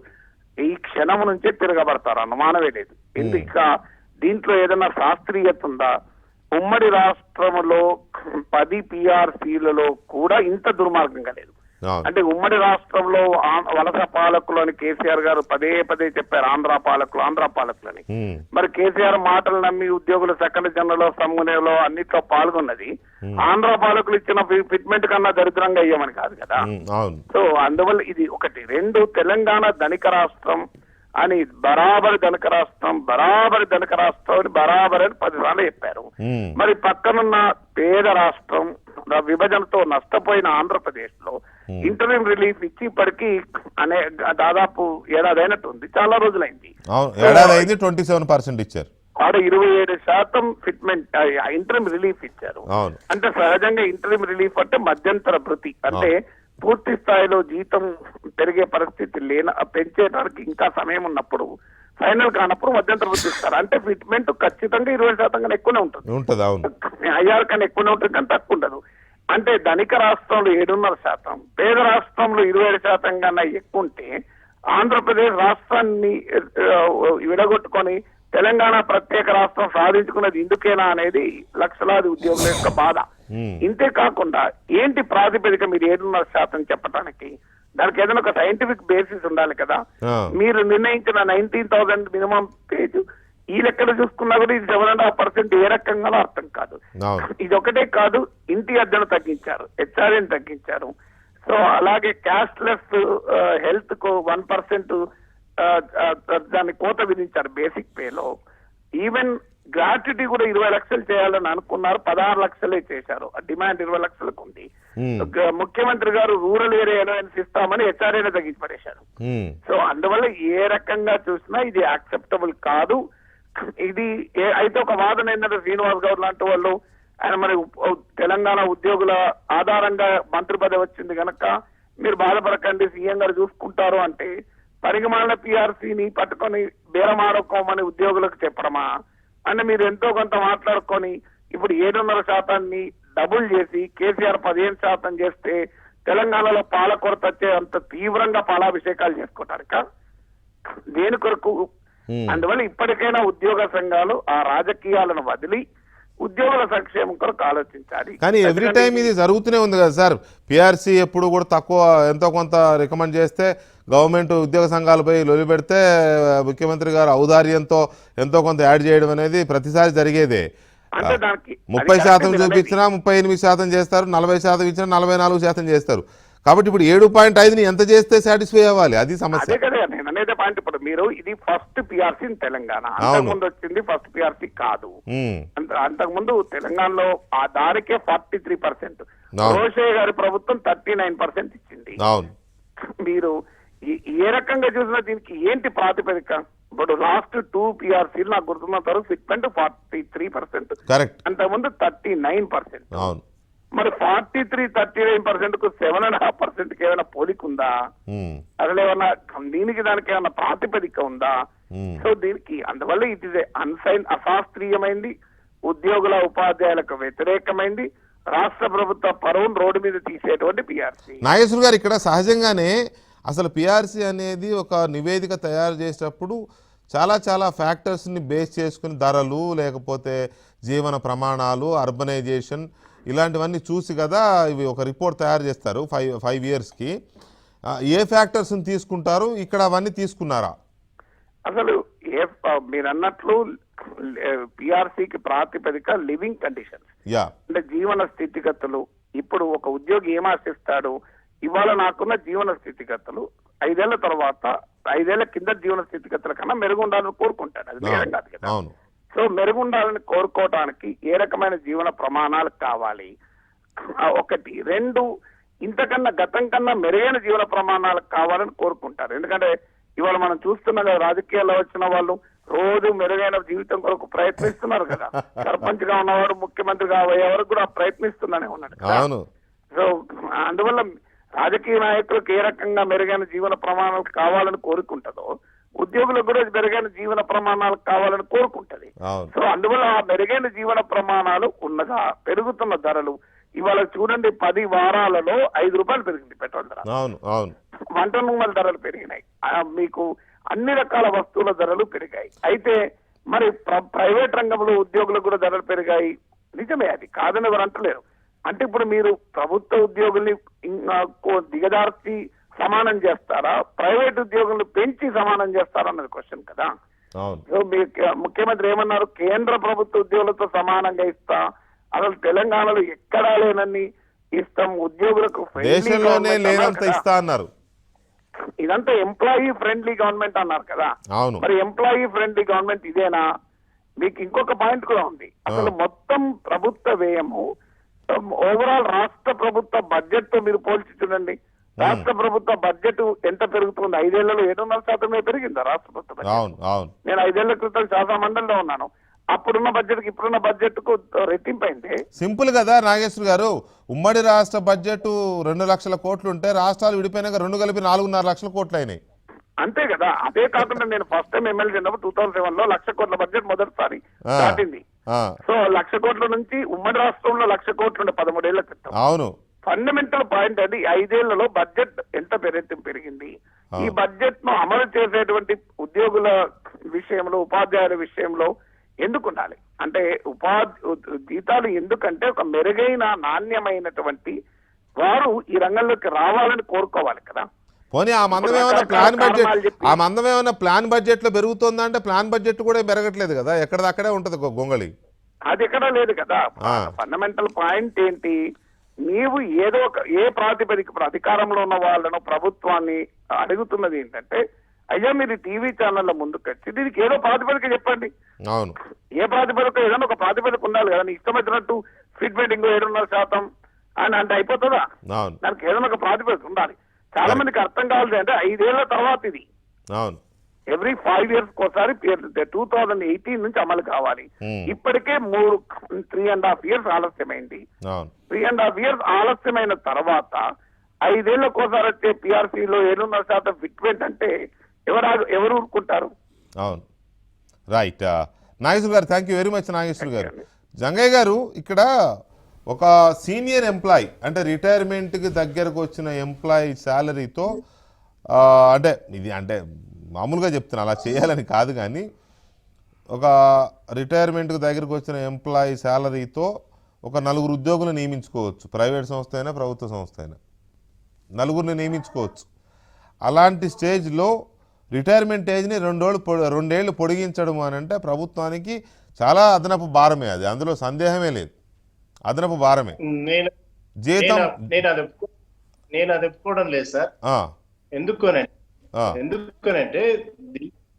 ఈ క్షణం నుంచే తిరగబడతారు, అనుమానమే లేదు. ఇంకా దీంట్లో ఏదైనా శాస్త్రీయత ఉందా? ఉమ్మడి రాష్ట్రంలో 10 PRCలలో కూడా ఇంత దుర్మార్గంగా లేదు. అంటే ఉమ్మడి రాష్ట్రంలో వలస పాలకులు అని కేసీఆర్ గారు పదే పదే చెప్పారు, ఆంధ్ర పాలకులని. మరి కేసీఆర్ మాటలు నమ్మి ఉద్యోగులు సెకండ్ జనరల్ సమ్మునేలో అన్నిట్లో పాల్గొన్నది ఆంధ్ర పాలకులు ఇచ్చిన ఫిట్మెంట్ కన్నా దరిద్రంగా అయ్యామని కాదు కదా. సో అందువల్ల ఇది ఒకటి. 2, తెలంగాణ ధనిక రాష్ట్రం అని బరాబరి ధనిక రాష్ట్రం అని బరాబరి అని 10 సార్లు చెప్పారు. మరి పక్కనున్న పేద రాష్ట్రం విభజనతో నష్టపోయిన ఆంధ్రప్రదేశ్ లో ఇంటర్వ్యూ రిలీఫ్ ఇచ్చి ఇప్పటికీ దాదాపు ఏడాది అయినట్టుంది, చాలా రోజులైంది. 27% ఇచ్చారు. ఆడ 27% ఫిట్మెంట్ ఇంటర్వ్యూ రిలీఫ్ ఇచ్చారు. అంటే సహజంగా ఇంటర్వ్యూ రిలీఫ్ అంటే మధ్యంతర భృతి, అంటే పూర్తి స్థాయిలో జీతం పెరిగే పరిస్థితి పెంచేటానికి ఇంకా సమయం ఉన్నప్పుడు, ఫైనల్ కానప్పుడు మధ్యంతర భృతి ఇస్తారు. అంటే ఫిట్మెంట్ ఖచ్చితంగా 20% కన్నా ఎక్కువనే ఉంటుంది. 5 కన్నా ఎక్కువనే ఉంటుంది కానీ తక్కువ ఉండదు. అంటే ధనిక రాష్ట్రంలో 7.5%, పేద రాష్ట్రంలో 27% కన్నా ఎక్కువ ఉంటే ఆంధ్రప్రదేశ్ రాష్ట్రాన్ని విడగొట్టుకొని తెలంగాణ ప్రత్యేక రాష్ట్రం సాధించుకున్నది ఇందుకేనా అనేది లక్షలాది ఉద్యోగుల యొక్క బాధ. ఇంతే కాకుండా ఏంటి ప్రాతిపదిక మీరు 7.5% చెప్పడానికి? దానికి ఏదైనా ఒక సైంటిఫిక్ బేసిస్ ఉండాలి కదా. మీరు నిర్ణయించిన 19,000 మినిమం పేజ్ ఈ లెక్కలు చూసుకున్నా కూడా ఇది 7.5% ఏ రకంగానో అర్థం కాదు. ఇది ఒకటే కాదు, ఇంటి అద్దెను తగ్గించారు, హెచ్ఆర్ఏని తగ్గించారు. సో అలాగే క్యాష్లెస్ హెల్త్ కు 1% దాన్ని కోత విధించారు బేసిక్ పేలో. ఈవెన్ గ్రాట్యుటీ కూడా 20 లక్షలు చేయాలని అనుకున్నారు, 16 లక్షలే చేశారు. డిమాండ్ 20 లక్షలకు ఉంది. ముఖ్యమంత్రి గారు రూరల్ ఏరియా అలవెన్స్ ఇస్తామని హెచ్ఆర్ఏనే తగ్గించి పడేశారు. సో అందువల్ల ఏ రకంగా చూసినా ఇది యాక్సెప్టబుల్ కాదు. ఇది అయితే ఒక వాదన ఏంటంటే శ్రీనివాస్ గౌడ్ లాంటి వాళ్ళు, ఆయన మరి తెలంగాణ ఉద్యోగుల ఆధారంగా మంత్రి పదవి వచ్చింది కనుక మీరు బాధపడకండి, సీఎం గారు చూసుకుంటారు అంటే పరిగమాల PRCని పట్టుకొని బేరం ఆడుకోమని ఉద్యోగులకు చెప్పడమా? అంటే మీరు ఎంతో కొంత మాట్లాడుకొని ఇప్పుడు 7.5% డబుల్ చేసి కేసీఆర్ 15% చేస్తే తెలంగాణలో పాల కొరత వచ్చే అంత తీవ్రంగా పాలాభిషేకాలు చేసుకోవటానిక? దేని కొరకు? అందువల్ల ఇప్పటికైనా ఉద్యోగ సంఘాలు ఆ రాజకీయాలను వదిలి ఉద్యోగుల సంక్షేమం కొరకు ఆలోచించాలి. కానీ ఎవ్రీ టైం ఇది జరుగుతూనే ఉంది కదా సార్. PRC ఎప్పుడు కూడా తక్కువ ఎంతో కొంత రికమెండ్ చేస్తే గవర్నమెంట్ ఉద్యోగ సంఘాలపై లొలి పెడితే ముఖ్యమంత్రి గారు ఔదార్యంతో ఎంతో కొంత యాడ్ చేయడం అనేది ప్రతిసారి జరిగేదే. 30% చూపించినా 38% చేస్తారు, 40% ఇచ్చినా 44% చేస్తారు. కాబట్టి ఇప్పుడు 7.5ని ఎంత చేస్తే సాటిస్ఫై అవ్వాలి, అది సమస్య. అదే కదా నేను అనేది పాయింట్. ఇప్పుడు మీరు ఇది ఫస్ట్ PRC తెలంగాణ, అంతకుముందు వచ్చింది ఫస్ట్ PRC కాదు. అంతకుముందు తెలంగాణలో ఆ దానికే 43%, రోషయ్య గారి ప్రభుత్వం 39% ఇచ్చింది. మీరు ఏ రకంగా చూసినా దీనికి ఏంటి ప్రాతిపదిక? ఇప్పుడు లాస్ట్ 2 PRCలు నాకు గుర్తున్నంత వరకు ఫిట్మెంట్ 43%, అంతకుముందు 39%. మరి 39% కు 7.5% ఏమైనా పోలికుందా? అసలు ఏమన్నా దీనికి దానికి ఏమన్నా ప్రాతిపదిక ఉందా? సో దీనికి అందువల్ల ఇది అశాస్త్రీయమైంది, ఉద్యోగుల ఉపాధ్యాయులకు వ్యతిరేకమైంది, రాష్ట్ర ప్రభుత్వ పరువును రోడ్డు మీద తీసేటువంటి PRC. నాగేశ్వర్ గారు, ఇక్కడ సహజంగానే అసలు PRC అనేది ఒక నివేదిక తయారు చేసేటప్పుడు చాలా ఫ్యాక్టర్స్ని బేస్ చేసుకుని ధరలు, లేకపోతే జీవన ప్రమాణాలు, అర్బనైజేషన్, ఇలాంటివన్నీ చూసి కదా ఇవి ఒక రిపోర్ట్ తయారు చేస్తారు 5 ఇయర్స్కి. ఏ ఫ్యాక్టర్స్ని తీసుకుంటారు? ఇక్కడ అవన్నీ తీసుకున్నారా? అసలు మీరు అన్నట్లు PRCకి ప్రాతిపదిక లివింగ్ కండిషన్స్, అంటే జీవన స్థితిగతులు. ఇప్పుడు ఒక ఉద్యోగి ఏం ఆశిస్తాడు? ఇవాళ నాకున్న జీవన స్థితిగతులు 5 ఏళ్ల తర్వాత 5 ఏళ్ల కింద జీవన స్థితిగతుల కన్నా మెరుగుండాలని కోరుకుంటాడు. అది వేరే కాదు కదా. సో మెరుగుండాలని కోరుకోవటానికి ఏ రకమైన జీవన ప్రమాణాలు కావాలి? 1. 2, ఇంతకన్నా గతం కన్నా మెరుగైన జీవన ప్రమాణాలు కావాలని కోరుకుంటారు. ఎందుకంటే ఇవాళ మనం చూస్తున్నాం కదా, రాజకీయాల్లో వచ్చిన వాళ్ళు రోజు మెరుగైన జీవితం కొరకు ప్రయత్నిస్తున్నారు కదా. సర్పంచ్ గా ఉన్నవాడు ముఖ్యమంత్రిగా అయ్యే వరకు కూడా ప్రయత్నిస్తూనే ఉన్నాడు కదా. సో అందువల్ల రాజకీయ నాయకులకు ఏ రకంగా మెరుగైన జీవన ప్రమాణాలు కావాలని కోరుకుంటుందో ఉద్యోగులకు కూడా మెరుగైన జీవన ప్రమాణాలు కావాలని కోరుకుంటది. సో అందువల్ల ఆ మెరుగైన జీవన ప్రమాణాలు ఉన్నగా పెరుగుతున్న ధరలు ఇవాళ చూడండి 10 వారాలలో 5 రూపాయలు పెరిగింది పెట్రోల్ ధర, వంట నూనెల ధరలు పెరిగినాయి, మీకు అన్ని రకాల వస్తువుల ధరలు పెరిగాయి. అయితే మరి ప్రైవేట్ రంగంలో ఉద్యోగులకు కూడా ధరలు పెరిగాయి, నిజమే, అది కాదని ఎవరు అంటలేరు. అంటే ఇప్పుడు మీరు ప్రభుత్వ ఉద్యోగుల్ని దిగజార్చి సమానం చేస్తారా, ప్రైవేట్ ఉద్యోగులను పెంచి సమానం చేస్తారా అన్నది క్వశ్చన్ కదా. సో ముఖ్యమంత్రి ఏమన్నారు, కేంద్ర ప్రభుత్వ ఉద్యోగులతో సమానంగా ఇస్తా, అసలు తెలంగాణలో ఎక్కడా లేనన్ని ఇస్తాం, ఉద్యోగులకు ఇస్తా అన్నారు. ఇదంతా ఎంప్లాయీ ఫ్రెండ్లీ గవర్నమెంట్ అన్నారు కదా. మరి ఎంప్లాయీ ఫ్రెండ్లీ గవర్నమెంట్ ఇదేనా? మీకు ఇంకొక పాయింట్ కూడా ఉంది. అసలు మొత్తం ప్రభుత్వ వ్యయము ఓవరాల్ రాష్ట్ర ప్రభుత్వ బడ్జెట్ తో మీరు పోల్చి చూడండి. రాష్ట్ర ప్రభుత్వ బడ్జెట్ ఎంత పెరుగుతుంది? 5 ఏళ్లలో 7.5% పెరిగిందా రాష్ట్ర ప్రభుత్వ బడ్జెట్? నేను 5 ఏళ్ల క్రితం శాసన మండలిలో ఉన్నాను. అప్పుడున్న బడ్జెట్ కి ఇప్పుడున్న బడ్జెట్ కు రెట్టింపైంది. సింపుల్ కదా నాగేశ్వర గారు, ఉమ్మడి రాష్ట్ర బడ్జెట్ 2 లక్షల కోట్లు ఉంటే రాష్ట్రాలు విడిపోయినాక 2 కలిపి 4.5 లక్షల కోట్లు అయినాయి. అంతే కదా. అదే కాకుండా నేను ఫస్ట్ టైం ఎమ్మెల్యే ఉన్నప్పుడు 2007 లో 1,00,000 కోట్ల బడ్జెట్ మొదటిసారి దాటింది. సో 1,00,000 కోట్ల నుంచి ఉమ్మడి రాష్ట్రంలో 1,00,000 కోట్లు ఉండే 13 ఏళ్ల క్రితం. అవును, ఫండమెంటల్ పాయింట్ అది. 5 ఏళ్లలో బడ్జెట్ ఎంత పెరిగింది. ఈ బడ్జెట్ ను అమలు చేసేటువంటి ఉద్యోగుల విషయంలో, ఉపాధ్యాయుల విషయంలో ఎందుకు ఉండాలి అంటే జీతాలు ఎందుకంటే ఒక మెరుగైన నాణ్యమైనటువంటి వారు ఈ రంగంలోకి రావాలని కోరుకోవాలి కదా. పోనీ ఆ మందం ఏమైనా ప్లాన్ బడ్జెట్ లో పెరుగుతుందా అంటే ప్లాన్ బడ్జెట్ కూడా పెరగట్లేదు కదా, ఎక్కడదక్కడే ఉంటది గొంగళి, అది ఎక్కడా లేదు కదా. ఫండమెంటల్ పాయింట్ ఏంటి, నీవు ఏదో ఒక ఏ ప్రాతిపదిక ఇప్పుడు అధికారంలో ఉన్న వాళ్ళను ప్రభుత్వాన్ని అడుగుతున్నది ఏంటంటే, అయ్యా మీరు టీవీ ఛానళ్ళ ముందుకు వచ్చి దీనికి ఏదో ప్రాతిపదిక చెప్పండి. అవును, ఏ ప్రాతిపదిక, ఏదైనా ఒక ప్రాతిపదిక ఉండాలి కదా. నీ ఇష్టం వచ్చినట్టు ఫిట్మెంట్ 7.5% అని అంటే అయిపోతుందా? దానికి ఏదైనా ఒక ప్రాతిపదిక ఉండాలి. చాలా మందికి అర్థం కావాల్సి అంటే 5 ఏళ్ల తర్వాత ఇది ఎవ్రీ 5 years ఒకసారి 2018 నుంచి అమలు కావాలి. ఇప్పటికే 3.5 years ఆలస్యమైంది. 3.5 years ఆలస్యమైన తర్వాత 5 ఏళ్లకోసారి వచ్చే పిఆర్సీలో 7.5% ఫిట్మెంట్ అంటే ఎవరు ఊరుకుంటారు? అవును, right. Nageshwar garu, thank you very much. Nageshwar garu, Jangaiah గారు, ఇక్కడ ఒక సీనియర్ ఎంప్లాయీ అంటే రిటైర్మెంట్కి దగ్గరకు వచ్చిన ఎంప్లాయీ శాలరీతో అంటే ఇది అంటే మామూలుగా చెప్తున్నా, అలా చేయాలని కాదు, కానీ ఒక రిటైర్మెంట్కి దగ్గరకు వచ్చిన ఎంప్లాయీ శాలరీతో ఒక 4 ఉద్యోగులు నియమించుకోవచ్చు. ప్రైవేట్ సంస్థ అయినా ప్రభుత్వ సంస్థ అయినా 4 నియమించుకోవచ్చు. అలాంటి స్టేజ్లో రిటైర్మెంట్ ఏజ్ని 2 ఏళ్ళు పొడిగించడం అని అంటే ప్రభుత్వానికి చాలా అదనపు భారమే, అది అందులో సందేహమే లేదు, అదనపు భారమే. జీతం నేను అది ఒప్పుకోవడం లేదు సార్. ఎందుకనంటే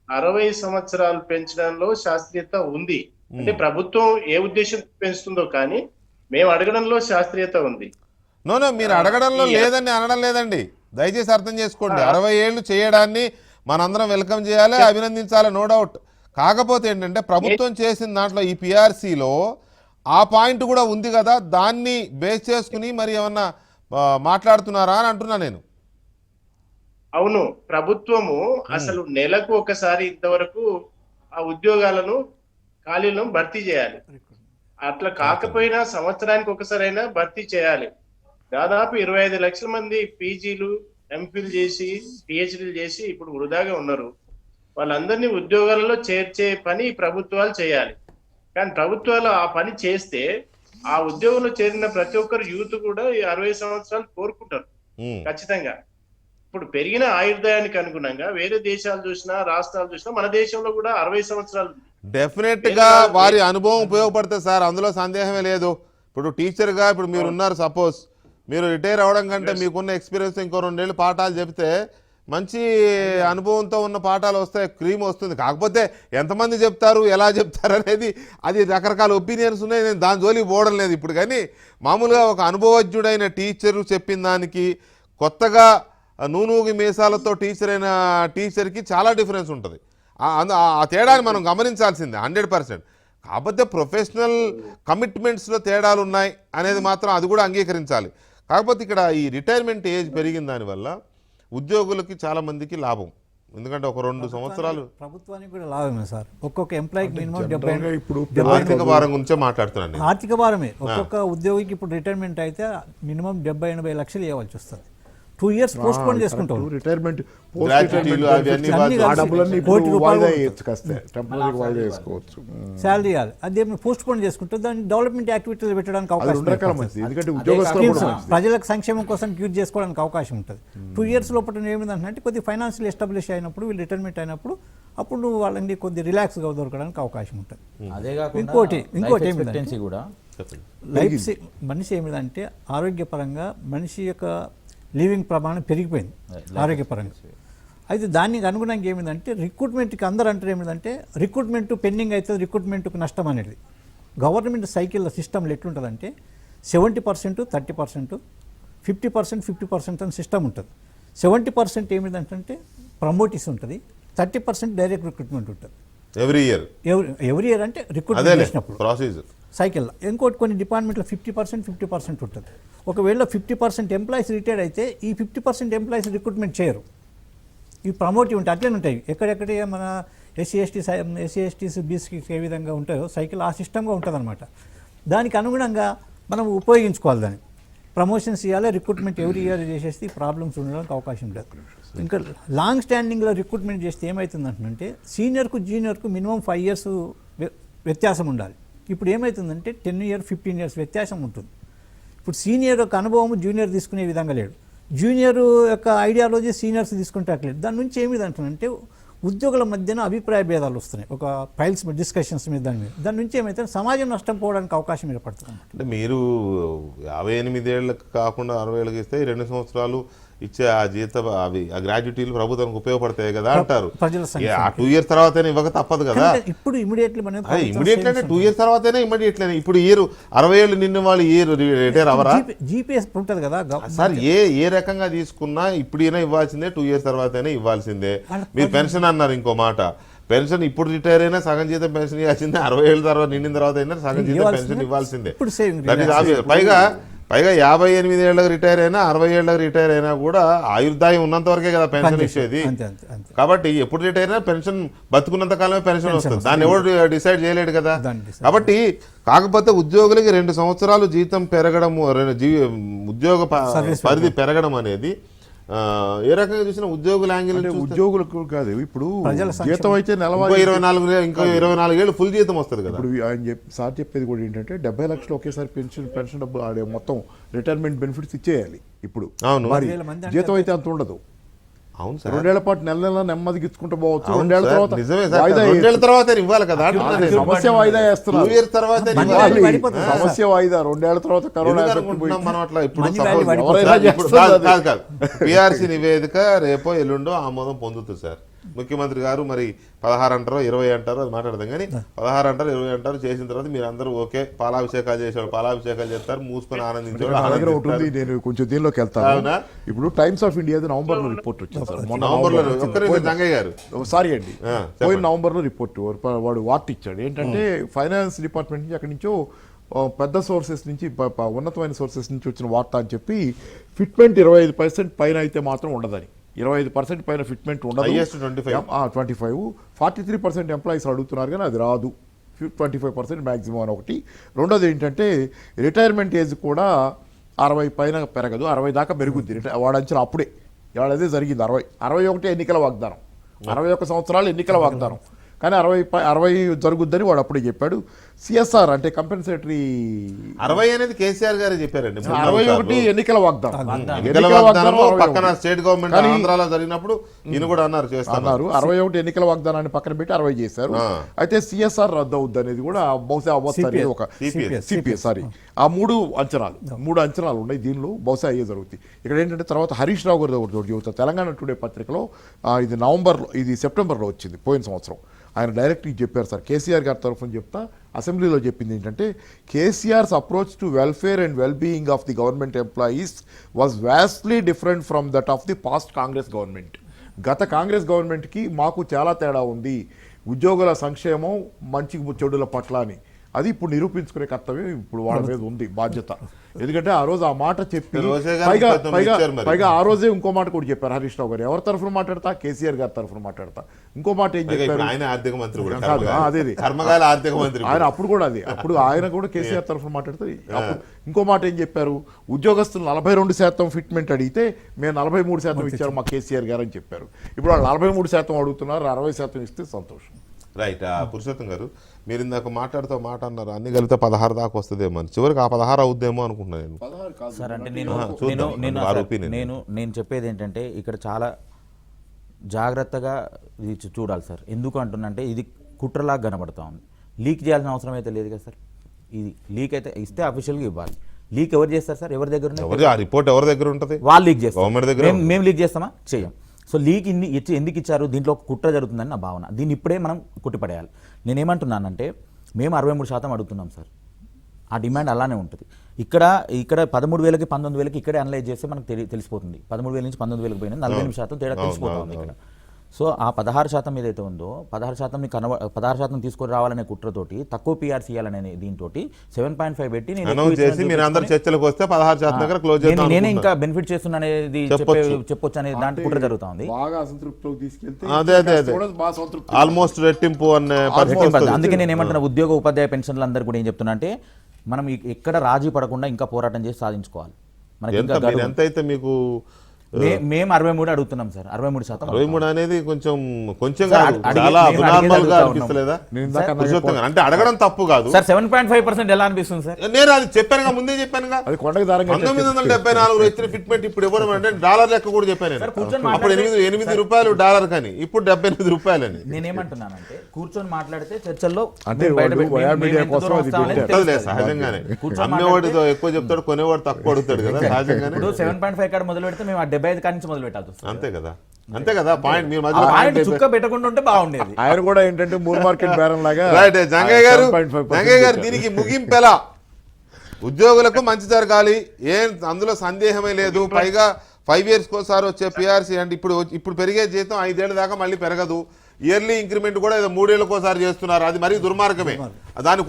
60 సంవత్సరాలు పెంచడంలో శాస్త్రీయత ఉంది. అంటే ప్రభుత్వం ఏ ఉద్దేశం పెంచుతుందో కానీ మేము అడగడంలో శాస్త్రీయత ఉంది. నో మీరు అడగడంలో లేదని అనడం లేదండి, దయచేసి అర్థం చేసుకోండి. 60 ఏళ్ళు చేయడాన్ని మనందరం వెల్కమ్ చేయాలి, అభినందించాలి, నో డౌట్. కాకపోతే ఏంటంటే ప్రభుత్వం చేసిన దాంట్లో ఈ పిఆర్సీలో ఆ పాయింట్ కూడా ఉంది కదా, దాన్ని బేస్ చేసుకుని మరి ఏమన్నా మాట్లాడుతున్నారా అని అంటున్నా నేను. అవును, ప్రభుత్వము అసలు నెలకు ఒకసారి ఇంతవరకు ఆ ఉద్యోగాలను ఖాళీలను భర్తీ చేయాలి. అట్లా కాకపోయినా సంవత్సరానికి ఒకసారైనా భర్తీ చేయాలి. దాదాపు 25 లక్షల మంది పీజీలు, ఎంఫిల్ చేసి, పిహెచ్డీలు చేసి ఇప్పుడు వృధాగా ఉన్నారు. వాళ్ళందరినీ ఉద్యోగాలలో చేర్చే పని ప్రభుత్వాలు చేయాలి. కానీ ప్రభుత్వాలు ఆ పని చేస్తే ఆ ఉద్యోగంలో చేరిన ప్రతి ఒక్కరు యూత్ కూడా 60 సంవత్సరాలు కోరుకుంటారు ఖచ్చితంగా. ఇప్పుడు పెరిగిన ఆయుర్దాయానికి అనుగుణంగా వేరే దేశాలు చూసినా, రాష్ట్రాలు చూసినా, మన దేశంలో కూడా 60 సంవత్సరాలు డెఫినెట్ గా వారి అనుభవం ఉపయోగపడుతుంది సార్, అందులో సందేహమే లేదు. ఇప్పుడు టీచర్ గా ఇప్పుడు మీరు ఉన్నారు, సపోజ్ మీరు రిటైర్ అవడం కంటే మీకున్న ఎక్స్పీరియన్స్ ఇంకో 2 ఏళ్ళు పాఠాలు చెప్తే మంచి అనుభవంతో ఉన్న పాఠాలు వస్తాయి, క్రీమ్ వస్తుంది. కాకపోతే ఎంతమంది చెప్తారు, ఎలా చెప్తారు అనేది అది రకరకాల ఒపీనియన్స్ ఉన్నాయి, నేను దాని జోలికి పోవడం లేదు ఇప్పుడు. కానీ మామూలుగా ఒక అనుభవజ్ఞుడైన టీచరు చెప్పిన దానికి కొత్తగా నూనూగి మీసాలతో టీచర్ అయిన టీచర్కి చాలా డిఫరెన్స్ ఉంటుంది. ఆ తేడాని మనం గమనించాల్సిందే 100%. కాకపోతే ప్రొఫెషనల్ కమిట్మెంట్స్లో తేడాలు ఉన్నాయి అనేది మాత్రం అది కూడా అంగీకరించాలి. కాకపోతే ఇక్కడ ఈ రిటైర్మెంట్ ఏజ్ పెరిగిన దానివల్ల ఉద్యోగులకి చాలా మందికి లాభం. ఎందుకంటే ఒక 2 సంవత్సరాలు ప్రభుత్వానికి కూడా లాభమే సార్. ఒక్కొక్క ఎంప్లాయీకి మినిమం జనరల్గా ఇప్పుడు ఆర్థిక భారం గురించే మాట్లాడుతున్నాను నేను. ఆర్థిక భారమే. ఒక్కొక్క ఉద్యోగికి ఇప్పుడు రిటైర్మెంట్ అయితే మినిమం 70-80 లక్షలు ఇవ్వాల్సి వస్తుంది. 2 years పోస్ట్ పోన్ చేసుకుంటాం. రిటైర్మెంట్ గ్రాట్యుటీలు అవన్నీ ఆ డబ్బులన్నీ ఇప్పుడు కోటి రూపాయలు వాయిదా వేయచ్చు, కాస్త టెంపరీ వాయిదా వేసుకోవచ్చు. శాలరీ ఇవ్వాలి, అదేమి పోస్ట్ పోన్ చేసుకుంటాం. దాన్ని డెవలప్మెంట్ యాక్టివిటీలు పెట్టడానికి అది అవకాశం 2 రకాల ఉంటుంది. మంచిది, ఎందుకంటే ఉద్యోగస్తులు స్కీమ్స్ కూడా ప్రజలకు సంక్షేమం కోసం యూజ్ చేసుకోవడానికి అవకాశం ఉంటుంది. 2 years లోపల ఏమిటంటే కొద్దిగా ఫైనాన్షియల్ ఎస్టాబ్లిష్ అయినప్పుడు, వీళ్ళు రిటైర్మెంట్ అయినప్పుడు అప్పుడు వాళ్ళని కొద్ది రిలాక్స్గా దొరకడానికి అవకాశం ఉంటుంది. అదే కాకుండా ఇంకోటి life ఏమిటంటే expectancy కూడా మనిషి ఏమిటంటే ఆరోగ్యపరంగా మనిషి యొక్క లివింగ్ ప్రమాణం పెరిగిపోయింది ఆరోగ్యపరంగా. అయితే దానికి అనుగుణంగా ఏమిటంటే రిక్రూట్మెంట్కి అందరూ అంటారు ఏమిటంటే రిక్రూట్మెంట్ పెండింగ్ అవుతుంది, రిక్రూట్మెంట్కి నష్టం అనేది. గవర్నమెంట్ సైకిల్ సిస్టమ్లో ఎట్లుంటుందంటే 70% 30%, 50% 50% అని సిస్టమ్ ఉంటుంది. 70% ఏమిటంటే ప్రమోటీస్ ఉంటుంది, 30% డైరెక్ట్ రిక్రూట్మెంట్ ఉంటుంది. ఎవ్రీ ఇయర్ అంటే రిక్రూట్మెంట్ చేసినప్పుడు ప్రాసెస్ సైకిల్లో. ఇంకోటి కొన్ని డిపార్ట్మెంట్లో 50% ఉంటుంది. ఒకవేళ 50% ఎంప్లాయీస్ రిటైర్డ్ అయితే ఈ 50% ఎంప్లాయీస్ రిక్రూట్మెంట్ చేయరు. ఈ ప్రమోటివ్ ఉంటాయి, అట్లనే ఉంటాయి. ఎక్కడెక్కడ మన ఎస్సీ ఎస్టీస్ బీసీకి ఏ విధంగా ఉంటాయో సైకిల్ ఆ సిస్టమ్గా ఉంటుంది అనమాట. దానికి అనుగుణంగా మనం ఉపయోగించుకోవాలి. దాన్ని ప్రమోషన్స్ ఇవ్వాలి, రిక్రూట్మెంట్ ఎవ్రీ ఇయర్ చేసేస్తే ప్రాబ్లమ్స్ ఉండడానికి అవకాశం లేదు. ఇంకా లాంగ్ స్టాండింగ్లో రిక్రూట్మెంట్ చేస్తే ఏమవుతుందంటే సీనియర్కు జూనియర్కు మినిమం 5 years వ్యత్యాసం ఉండాలి. ఇప్పుడు ఏమవుతుందంటే 10 years 15 years వ్యత్యాసం ఉంటుంది. ఇప్పుడు సీనియర్ యొక్క అనుభవం జూనియర్ తీసుకునే విధంగా లేడు, జూనియర్ యొక్క ఐడియాలజీ సీనియర్స్ తీసుకుంటట్లేదు. దాని నుంచి ఏమిటంటే ఉద్యోగుల మధ్యన అభిప్రాయ భేదాలు వస్తున్నాయి, ఒక ఫైల్స్ డిస్కషన్స్ మీద. దాని నుంచి ఏమైతే సమాజం నష్టం పోవడానికి అవకాశం ఏర్పడుతుంది. అంటే మీరు 58 ఏళ్ళకి కాకుండా 60 ఏళ్ళకి ఇస్తే 2 సంవత్సరాలు ఇచ్చే ఆ అవి ఆ గ్రాడ్యుటీలు ప్రభుత్వానికి ఉపయోగపడతాయి కదా అంటారు. ప్రజల ఆ 2 years తర్వాత ఇవ్వక తప్పదు కదా. ఇప్పుడు ఇమీడియట్లీ మనం ఇమీడియట్లీ అంటే 2 years తర్వాతనే ఇమీడియట్లీ. ఇప్పుడు 60 ఏళ్ళు నిన్న వాళ్ళు రిటైర్ అవరా? జీపీఎస్ ఉంటుంది కదా సార్. ఏ రకంగా తీసుకున్నా ఇప్పుడైనా ఇవ్వాల్సిందే, 2 years తర్వాతనే ఇవ్వాల్సిందే. మీరు పెన్షన్ అన్నారు, ఇంకో మాట పెన్షన్ ఇప్పుడు రిటైర్ అయినా సగం జీతం పెన్షన్ ఇవ్వాల్సిందే, 60 ఏళ్ళ తర్వాత నిండిన తర్వాత అయినా సగం జీతం పెన్షన్ ఇవ్వాల్సిందే. పైగా 58 ఏళ్ళకి రిటైర్ అయినా 60 ఏళ్ళకి రిటైర్ అయినా కూడా ఆయుర్దాయం ఉన్నంత వరకే కదా పెన్షన్ ఇచ్చేది. కాబట్టి ఎప్పుడు రిటైర్ అయినా పెన్షన్ బతుకున్నంత కాలమే పెన్షన్ వస్తుంది. దాన్ని ఎవరు డిసైడ్ చేయలేడు కదా. కాబట్టి కాకపోతే ఉద్యోగులకి 2 సంవత్సరాలు జీతం పెరగడం, ఉద్యోగ పరిధి పెరగడం అనేది ఏ రకంగా చూసినా ఉద్యోగుల యాంగిల్ ఉద్యోగులకు కాదు. ఇప్పుడు జీతం అయితే నెలవారీ 24 ఏళ్ళు ఫుల్ జీతం వస్తుంది కదా. ఇప్పుడు ఆయన సార్ చెప్పేది కూడా ఏంటంటే 70 లక్షలు ఒకేసారి పెన్షన్ డబ్బు మొత్తం రిటైర్మెంట్ బెనిఫిట్స్ ఇచ్చేయాలి. ఇప్పుడు మరి జీతం అయితే అంత ఉండదు. అవును సార్. 2 ఏళ్ల పాటు నెల నెమ్మదికి ఇచ్చుకుంటూ పోవచ్చు. 2 ఏళ్ల తర్వాత నిజమే సార్. 2 ఏళ్ల తర్వాత ఇవ్వాలి కదా. సమస్య వాయిదా వేస్తున్నారు. 2 years తర్వాత సమస్య వాయిదా 2 ఏళ్ల తర్వాత కరోనా మనం అట్లా ఇప్పుడు పిఆర్సీ నివేదిక రేపో ఎల్లుండో ఆమోదం పొందుతుంది సార్. ముఖ్యమంత్రి గారు మరి 16 అంటారో 20 అంటారో అది మాట్లాడదాం, కానీ 16 అంటారు 20 అంటారు చేసిన తర్వాత మీరు అందరూ ఓకే పాలాభిషేకాలు చేసేవాడు పాలాభిషేకాలు చేస్తారు, మూసుకొని ఆనందించేవాడు. నేను కొంచెం దీనిలోకి వెళ్తాను. ఇప్పుడు టైమ్స్ ఆఫ్ ఇండియా నవంబర్ లో రిపోర్ట్ వచ్చింది సార్. జంగయ్య గారు సారీ అండి, పోయిన నవంబర్ లో రిపోర్ట్ వాడు వార్త ఇచ్చాడు. ఏంటంటే ఫైనాన్స్ డిపార్ట్మెంట్ నుంచి అక్కడి నుంచో పెద్ద సోర్సెస్ నుంచి ఉన్నతమైన సోర్సెస్ నుంచి వచ్చిన వార్త అని చెప్పి ఫిట్మెంట్ 25% పైన అయితే మాత్రం ఉండదని, 25% పైన ఫిట్మెంట్ ఉండదు. 25 43% ఎంప్లాయీస్ అడుగుతున్నారు కానీ అది రాదు. 25% మ్యాక్సిమం అని ఒకటి. రెండోది ఏంటంటే రిటైర్మెంట్ ఏజ్ కూడా 60 పైన పెరగదు, 60 దాకా పెరుగుద్ది. వాడు అంచనా అప్పుడే ఇవాళ అదే జరిగింది. 61 ఎన్నికల వాగ్దానం, 61 సంవత్సరాలు ఎన్నికల వాగ్దానం, కానీ 60 జరుగుద్దని వాడు అప్పుడే చెప్పాడు. సిఎస్ఆర్ అంటే కంపెన్సేటరీ 60 అనేది కేసీఆర్ గారే చెప్పారండి. 61 ఎన్నికల వాగ్దానం పక్కన స్టేట్ గవర్నమెంట్ ఆంధ్రాలో జరిగినప్పుడు ఈయన కూడా అన్నారు 61 ఎన్నికల వాగ్దానాన్ని పక్కన పెట్టి 60 చేశారు. అయితే సిఎస్ఆర్ రద్దు అవుద్ది అనేది కూడా బహుశా అవ్వచ్చు అనేది ఒక సిపిఎస్. సారీ, ఆ 3 అంచనాలు ఉన్నాయి దీనిలో, బహుశా అయ్యే జరుగుతాయి. ఇక్కడ ఏంటంటే తర్వాత హరీష్ రావు గారు ఒకటి చెబుతారు. తెలంగాణ టుడే పత్రికలో ఇది సెప్టెంబర్లో వచ్చింది పోయిన సంవత్సరం. ఆయన డైరెక్ట్గా చెప్పారు సార్, కేసీఆర్ గారి తరఫున చెప్తా అసెంబ్లీలో చెప్పింది ఏంటంటే KCR's approach to welfare and wellbeing of the government employees was vastly different from that of the past Congress government. గత కాంగ్రెస్ గవర్నమెంట్కి మాకు చాలా తేడా ఉంది ఉద్యోగుల సంక్షేమం మంచి చెడుల పట్ల అని. అది ఇప్పుడు నిరూపించుకునే కర్తవ్యం ఇప్పుడు వాళ్ళ మీద ఉంది, బాధ్యత. ఎందుకంటే ఆ రోజు ఆ మాట చెప్పి రోజే గారు పైగా 19 పైగా ఇచ్చారు మరి. పైగా ఆ రోజే ఇంకో మాట కూడా చెప్పారు హరీష్ రావు గారు. ఎవరి తరఫున మాట్లాడతా? కేసీఆర్ గారి తరఫున మాట్లాడతా. ఇంకో మాట ఏం పైగా చెప్పారు? ఇప్పుడు ఆయన ఆర్థిక మంత్రి కూడా కాదు, అదే కర్మగాలి ఆర్థిక మంత్రి ఆయన అప్పుడు కూడా అది అప్పుడు ఆయన కూడా కేసీఆర్ తరఫున మాట్లాడితే అప్పుడు ఇంకో మాట ఏం చెప్పారు? ఉద్యోగస్తులు 42% ఫిట్మెంట్ అడిగితే మేము 43% ఇచ్చారు మా కేసీఆర్ గారు అని చెప్పారు. ఇప్పుడు వాళ్ళు 43% అడుగుతున్నారు, 60% ఇస్తే సంతోషం. రైట్. పురుషోత్తం గారు, మీరు ఇందాక మాట్లాడుతూ మాట అన్నారు అన్ని కలిపితే 16 దాకా వస్తుందేమో అని. చివరికి ఆ 16 అవుద్దేమో అనుకుంటున్నాను నేను. 16 కాదు సార్ అంటే చూద్దాం. వారి opinion. నేను చెప్పేది ఏంటంటే ఇక్కడ చాలా జాగ్రత్తగా ఇది చూడాలి సార్. ఎందుకు అంటున్నంటే ఇది కుట్రలాగా కనబడతా ఉంది. లీక్ చేయాల్సిన అవసరం అయితే లేదు కదా సార్. ఇది లీక్ అయితే ఇస్తే అఫీషియల్గా ఇవ్వాలి. లీక్ ఎవరు చేస్తారు సార్? ఎవరి దగ్గర ఎవరు ఆ రిపోర్ట్ ఎవరి దగ్గర ఉంటుంది? వాళ్ళు లీక్ చేస్తారు. గవర్నమెంట్ దగ్గర. మేము లీక్ చేస్తామా? చేయం. సో లీక్ ఎందుకు ఇచ్చారు? దీంట్లో ఒక కుట్ర జరుగుతుందని నా భావన. దీన్ని ఇప్పుడే మనం కొట్టిపడేయాలి. నేనేమంటున్నానంటే మేము 63% అడుగుతున్నాం సార్. ఆ డిమాండ్ అలానే ఉంటుంది. ఇక్కడ 13,000కి 19,000కి ఇక్కడే అనలైజ్ చేస్తే మనకు తెలిసిపోతుంది. 13,000 నుంచి 19,000కి పోయినా 48% తేడా తెలిసిపోతుంది ఇక్కడ. సో ఆ 16% ఏదైతే ఉందో 16% తీసుకొని రావాలనే కుట్రతోటి తక్కువ పీఆర్సీ ఇవ్వాలనే దీంతో 7.5 పెట్టి మీరు అందరు చర్చలకు వస్తే 16% దగ్గర క్లోజ్ చేస్తాను. నేనే ఇంకా బెనిఫిట్ చేస్తున్నా అనేది చెప్పొచ్చు అనేది దాంట్లో కుట్ర జరుగుతా ఉంది. బాగా అసంతృప్తిలోకి తీసుకెళ్తే అదే బాగా సంతృప్తి, ఆల్మోస్ట్ రెట్టింపు అనే అందుకే నేను ఏమంటున్నా, ఉద్యోగ ఉపాధ్యాయ పెన్షన్లు అందరూ కూడా ఏం చెప్తున్నా అంటే మనం ఎక్కడ రాజీ పడకుండా ఇంకా పోరాటం చేసి సాధించుకోవాలి. మనకి ఎంత అయితే మీకు మేము 63 అడుగుతున్నాం సార్. 63%. 63 అనేది కొంచెం కాదు, చాలా అబ్నార్మల్ గా అనిపిస్తలేదా? అంటే అడగడం తప్పు కాదు సార్. 7.5% ఎలా అనిపిస్తుంది సార్? నేను అది చెప్పాను, ముందే చెప్పాను. అది కొండకి దారంగా 1974 ఇచ్చిన ఫిట్మెంట్ ఇప్పుడు ఎవరు అంటే డాలర్ లెక్క కూడా చెప్పాను నేను. అప్పుడు 8 రూపాయలు డాలర్ కానీ ఇప్పుడు 78 రూపాయలు అని. నేనేమంటున్నానంటే కూర్చొని మాట్లాడితే చర్చల్లో అంటే సహజంగానే అమ్మేవాడితో ఎక్కువ చెప్తాడు, కొనేవాడు తక్కువ అడుగుతాడు కదా సహజంగానే. 7.5 కాడ మొదలు పెడితే మేము 75 కాడి నుంచి మొదలు పెట్టాలి. అంతే కదా పాయింట్. మీరు మధ్యలో చుక్క పెట్టకుండా ఉంటే బాగుండేది. ఆయన కూడా ఏంటంటే మూర్ మార్కెట్ బేరం లాగా. రైట్. జంగయ్య గారు దీనికి ముగింపు ఎలా? ఉద్యోగులకు మంచి జరగాలి, అందులో సందేహమే లేదు. పైగా 5 years కోసారి వచ్చే పిఆర్సీ అంటే ఇప్పుడు పెరిగే జీతం 5 ఏళ్ల దాకా మళ్ళీ పెరగదు. ఇయర్లీ ఇంక్రిమెంట్ కూడా ఏదో 3 ఏళ్ళకోసారి చేస్తున్నారు. అది మరీ దుర్మార్గమే. దాన్ని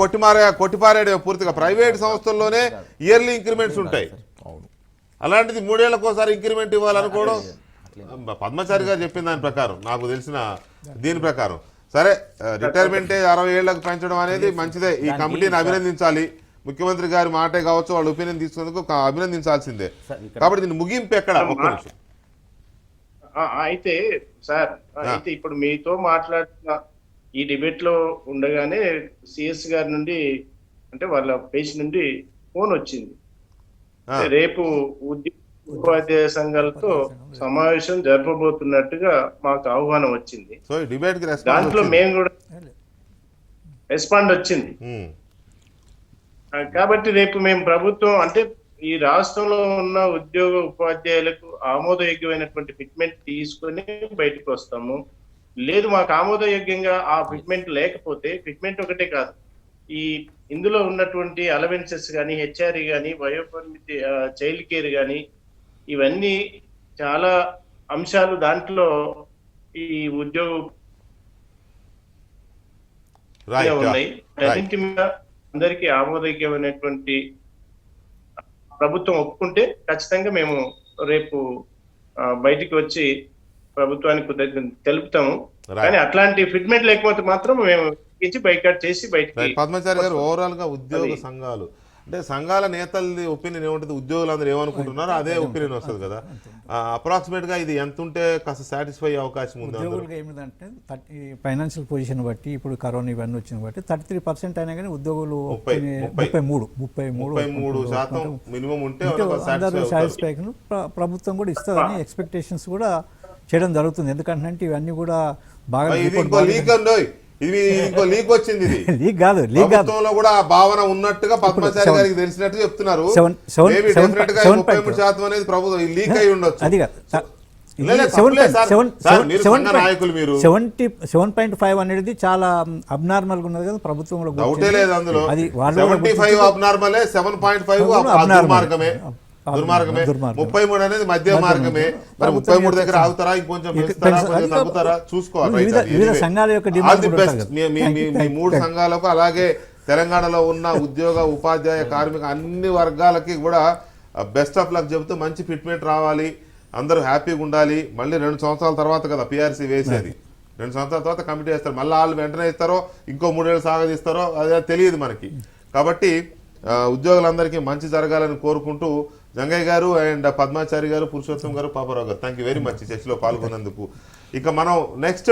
కొట్టిపారేడే పూర్తిగా. ప్రైవేట్ సంస్థల్లోనే ఇయర్లీ ఇంక్రిమెంట్స్ ఉంటాయి. అలాంటిది 3 ఏళ్ళకోసారి ఇంక్రిమెంట్ ఇవ్వాలనుకోవడం. పద్మచారి గారు చెప్పిన దాని ప్రకారం, నాకు తెలిసిన దీని ప్రకారం సరే రిటైర్మెంటే 60 ఏళ్లకు పెంచడం అనేది మంచిదే. ఈ కమిటీని అభినందించాలి. ముఖ్యమంత్రి గారి మాటే కావచ్చు, వాళ్ళ ఒపీనియన్ తీసుకున్నందుకు అభినందించాల్సిందే. కాబట్టి దీన్ని ముగింపు ఎక్కడ? ఒక్క నిమిషం. అయితే సార్, అయితే ఇప్పుడు మీతో మాట్లాడుతున్న ఈ డిబేట్ లో ఉండగానే సిఎస్ గారి నుండి అంటే వాళ్ళ పేజ్ నుండి ఫోన్ వచ్చింది. రేపు ఉపాధ్యాయ సంఘాలతో సమావేశం జరపబోతున్నట్టుగా మాకు ఆహ్వానం వచ్చింది. దాంట్లో మేము కూడా రెస్పాండ్ వచ్చింది. కాబట్టి రేపు మేము ప్రభుత్వం అంటే ఈ రాష్ట్రంలో ఉన్న ఉద్యోగ ఉపాధ్యాయులకు ఆమోదయోగ్యమైనటువంటి ఫిట్మెంట్ తీసుకొని బయటకు వస్తాము. లేదు మాకు ఆమోదయోగ్యంగా ఆ ఫిట్మెంట్ లేకపోతే, ఫిట్మెంట్ ఒకటే కాదు, ఈ ఇందులో ఉన్నటువంటి అలవెన్సెస్ కానీ, హెచ్ఆర్ఈ కానీ, వయోపరిమితి, చైల్డ్ కేర్ కానీ, ఇవన్నీ చాలా అంశాలు దాంట్లో ఈ ఉద్యోగ ఉన్నాయి. అన్నింటి మీద అందరికీ ఆమోదయోగ్యమైనటువంటి ప్రభుత్వం ఒప్పుకుంటే ఖచ్చితంగా మేము రేపు బయటికి వచ్చి ప్రభుత్వానికి తెలుపుతాము. కానీ అట్లాంటి ఫిట్మెంట్ లేకపోతే మాత్రం మేము బైకాట్ చేసి బయటికి. పద్మచారి గారు, ఓవరాల్ గా ఉద్యోగ సంఘాలు అంటే సంఘాల నేతలది ఒపీనియన్ ఏముంటుంది, ఉద్యోగులందరూ ఏమనుకుంటున్నారో అదే ఒపీనియన్ వస్తుంది కదా. అప్రాక్సిమేట్ గా ఇది ఎంత ఉంటే కాస్త సాటిస్ఫై అయ్యే అవకాశం ఉంది? ఉద్యోగులుగా ఏమిటంటే ఫైనాన్షియల్ పొజిషన్ బట్టి, ఇప్పుడు కరోనా ఇవన్నీ వచ్చిన బట్టి 33% అయినా కానీ ఉద్యోగులు 33% మినిమం ఉంటే అందరూ సాటిస్ఫాక్షన్ ప్రభుత్వం కూడా ఇస్తుందని ఎక్స్పెక్టేషన్స్ కూడా చేయడం జరుగుతుంది. ఎందుకంటే ఇవన్నీ కూడా బాగా ఇది ఇంకో లీక్ వచ్చింది. లీక్ కాదు, ప్రభుత్వంలో కూడా ఆ భావన ఉన్నట్టుగా పద్మచారి గారికి తెలిసినట్టు చెప్తున్నారు. 33% అనేది ప్రభుత్వం లీక్ అయి ఉండొచ్చు. అది 7.5 అనేది చాలా అబ్నార్మల్ గా ఉన్నది కదా ప్రభుత్వంలో. డౌటే లేదు అందులో. 75 అబ్నార్మలే, 7.5 దుర్మార్గమే. 33 అనేది మధ్య మార్గమే. మరి 33 దగ్గర ఆగుతారా, ఇంకొంచెం తగ్గుతారా చూసుకోవాలి. వివిధ సంఘాల యొక్క డిమాండ్. మీ 3 సంఘాలకు అలాగే తెలంగాణలో ఉన్న ఉద్యోగ ఉపాధ్యాయ కార్మిక అన్ని వర్గాలకి కూడా బెస్ట్ ఆఫ్ లక్ చెబుతూ మంచి ఫిట్మెంట్ రావాలి, అందరూ హ్యాపీగా ఉండాలి. మళ్ళీ 2 సంవత్సరాల తర్వాత కదా పిఆర్సీ వేసేది, 2 సంవత్సరాల తర్వాత కమిటీ వేస్తారు. మళ్ళీ వాళ్ళు వెంటనే ఇస్తారో ఇంకో 3 ఏళ్ళు సాగదీస్తారో అదే తెలియదు మనకి. కాబట్టి ఉద్యోగులందరికీ మంచి జరగాలని కోరుకుంటూ జంగయ్య గారు అండ్ పద్మాచారి గారు, పురుషోత్తం గారు, పాపారావు గారు, థ్యాంక్ యూ వెరీ మచ్ చర్చలో పాల్గొన్నందుకు. ఇక మనం నెక్స్ట్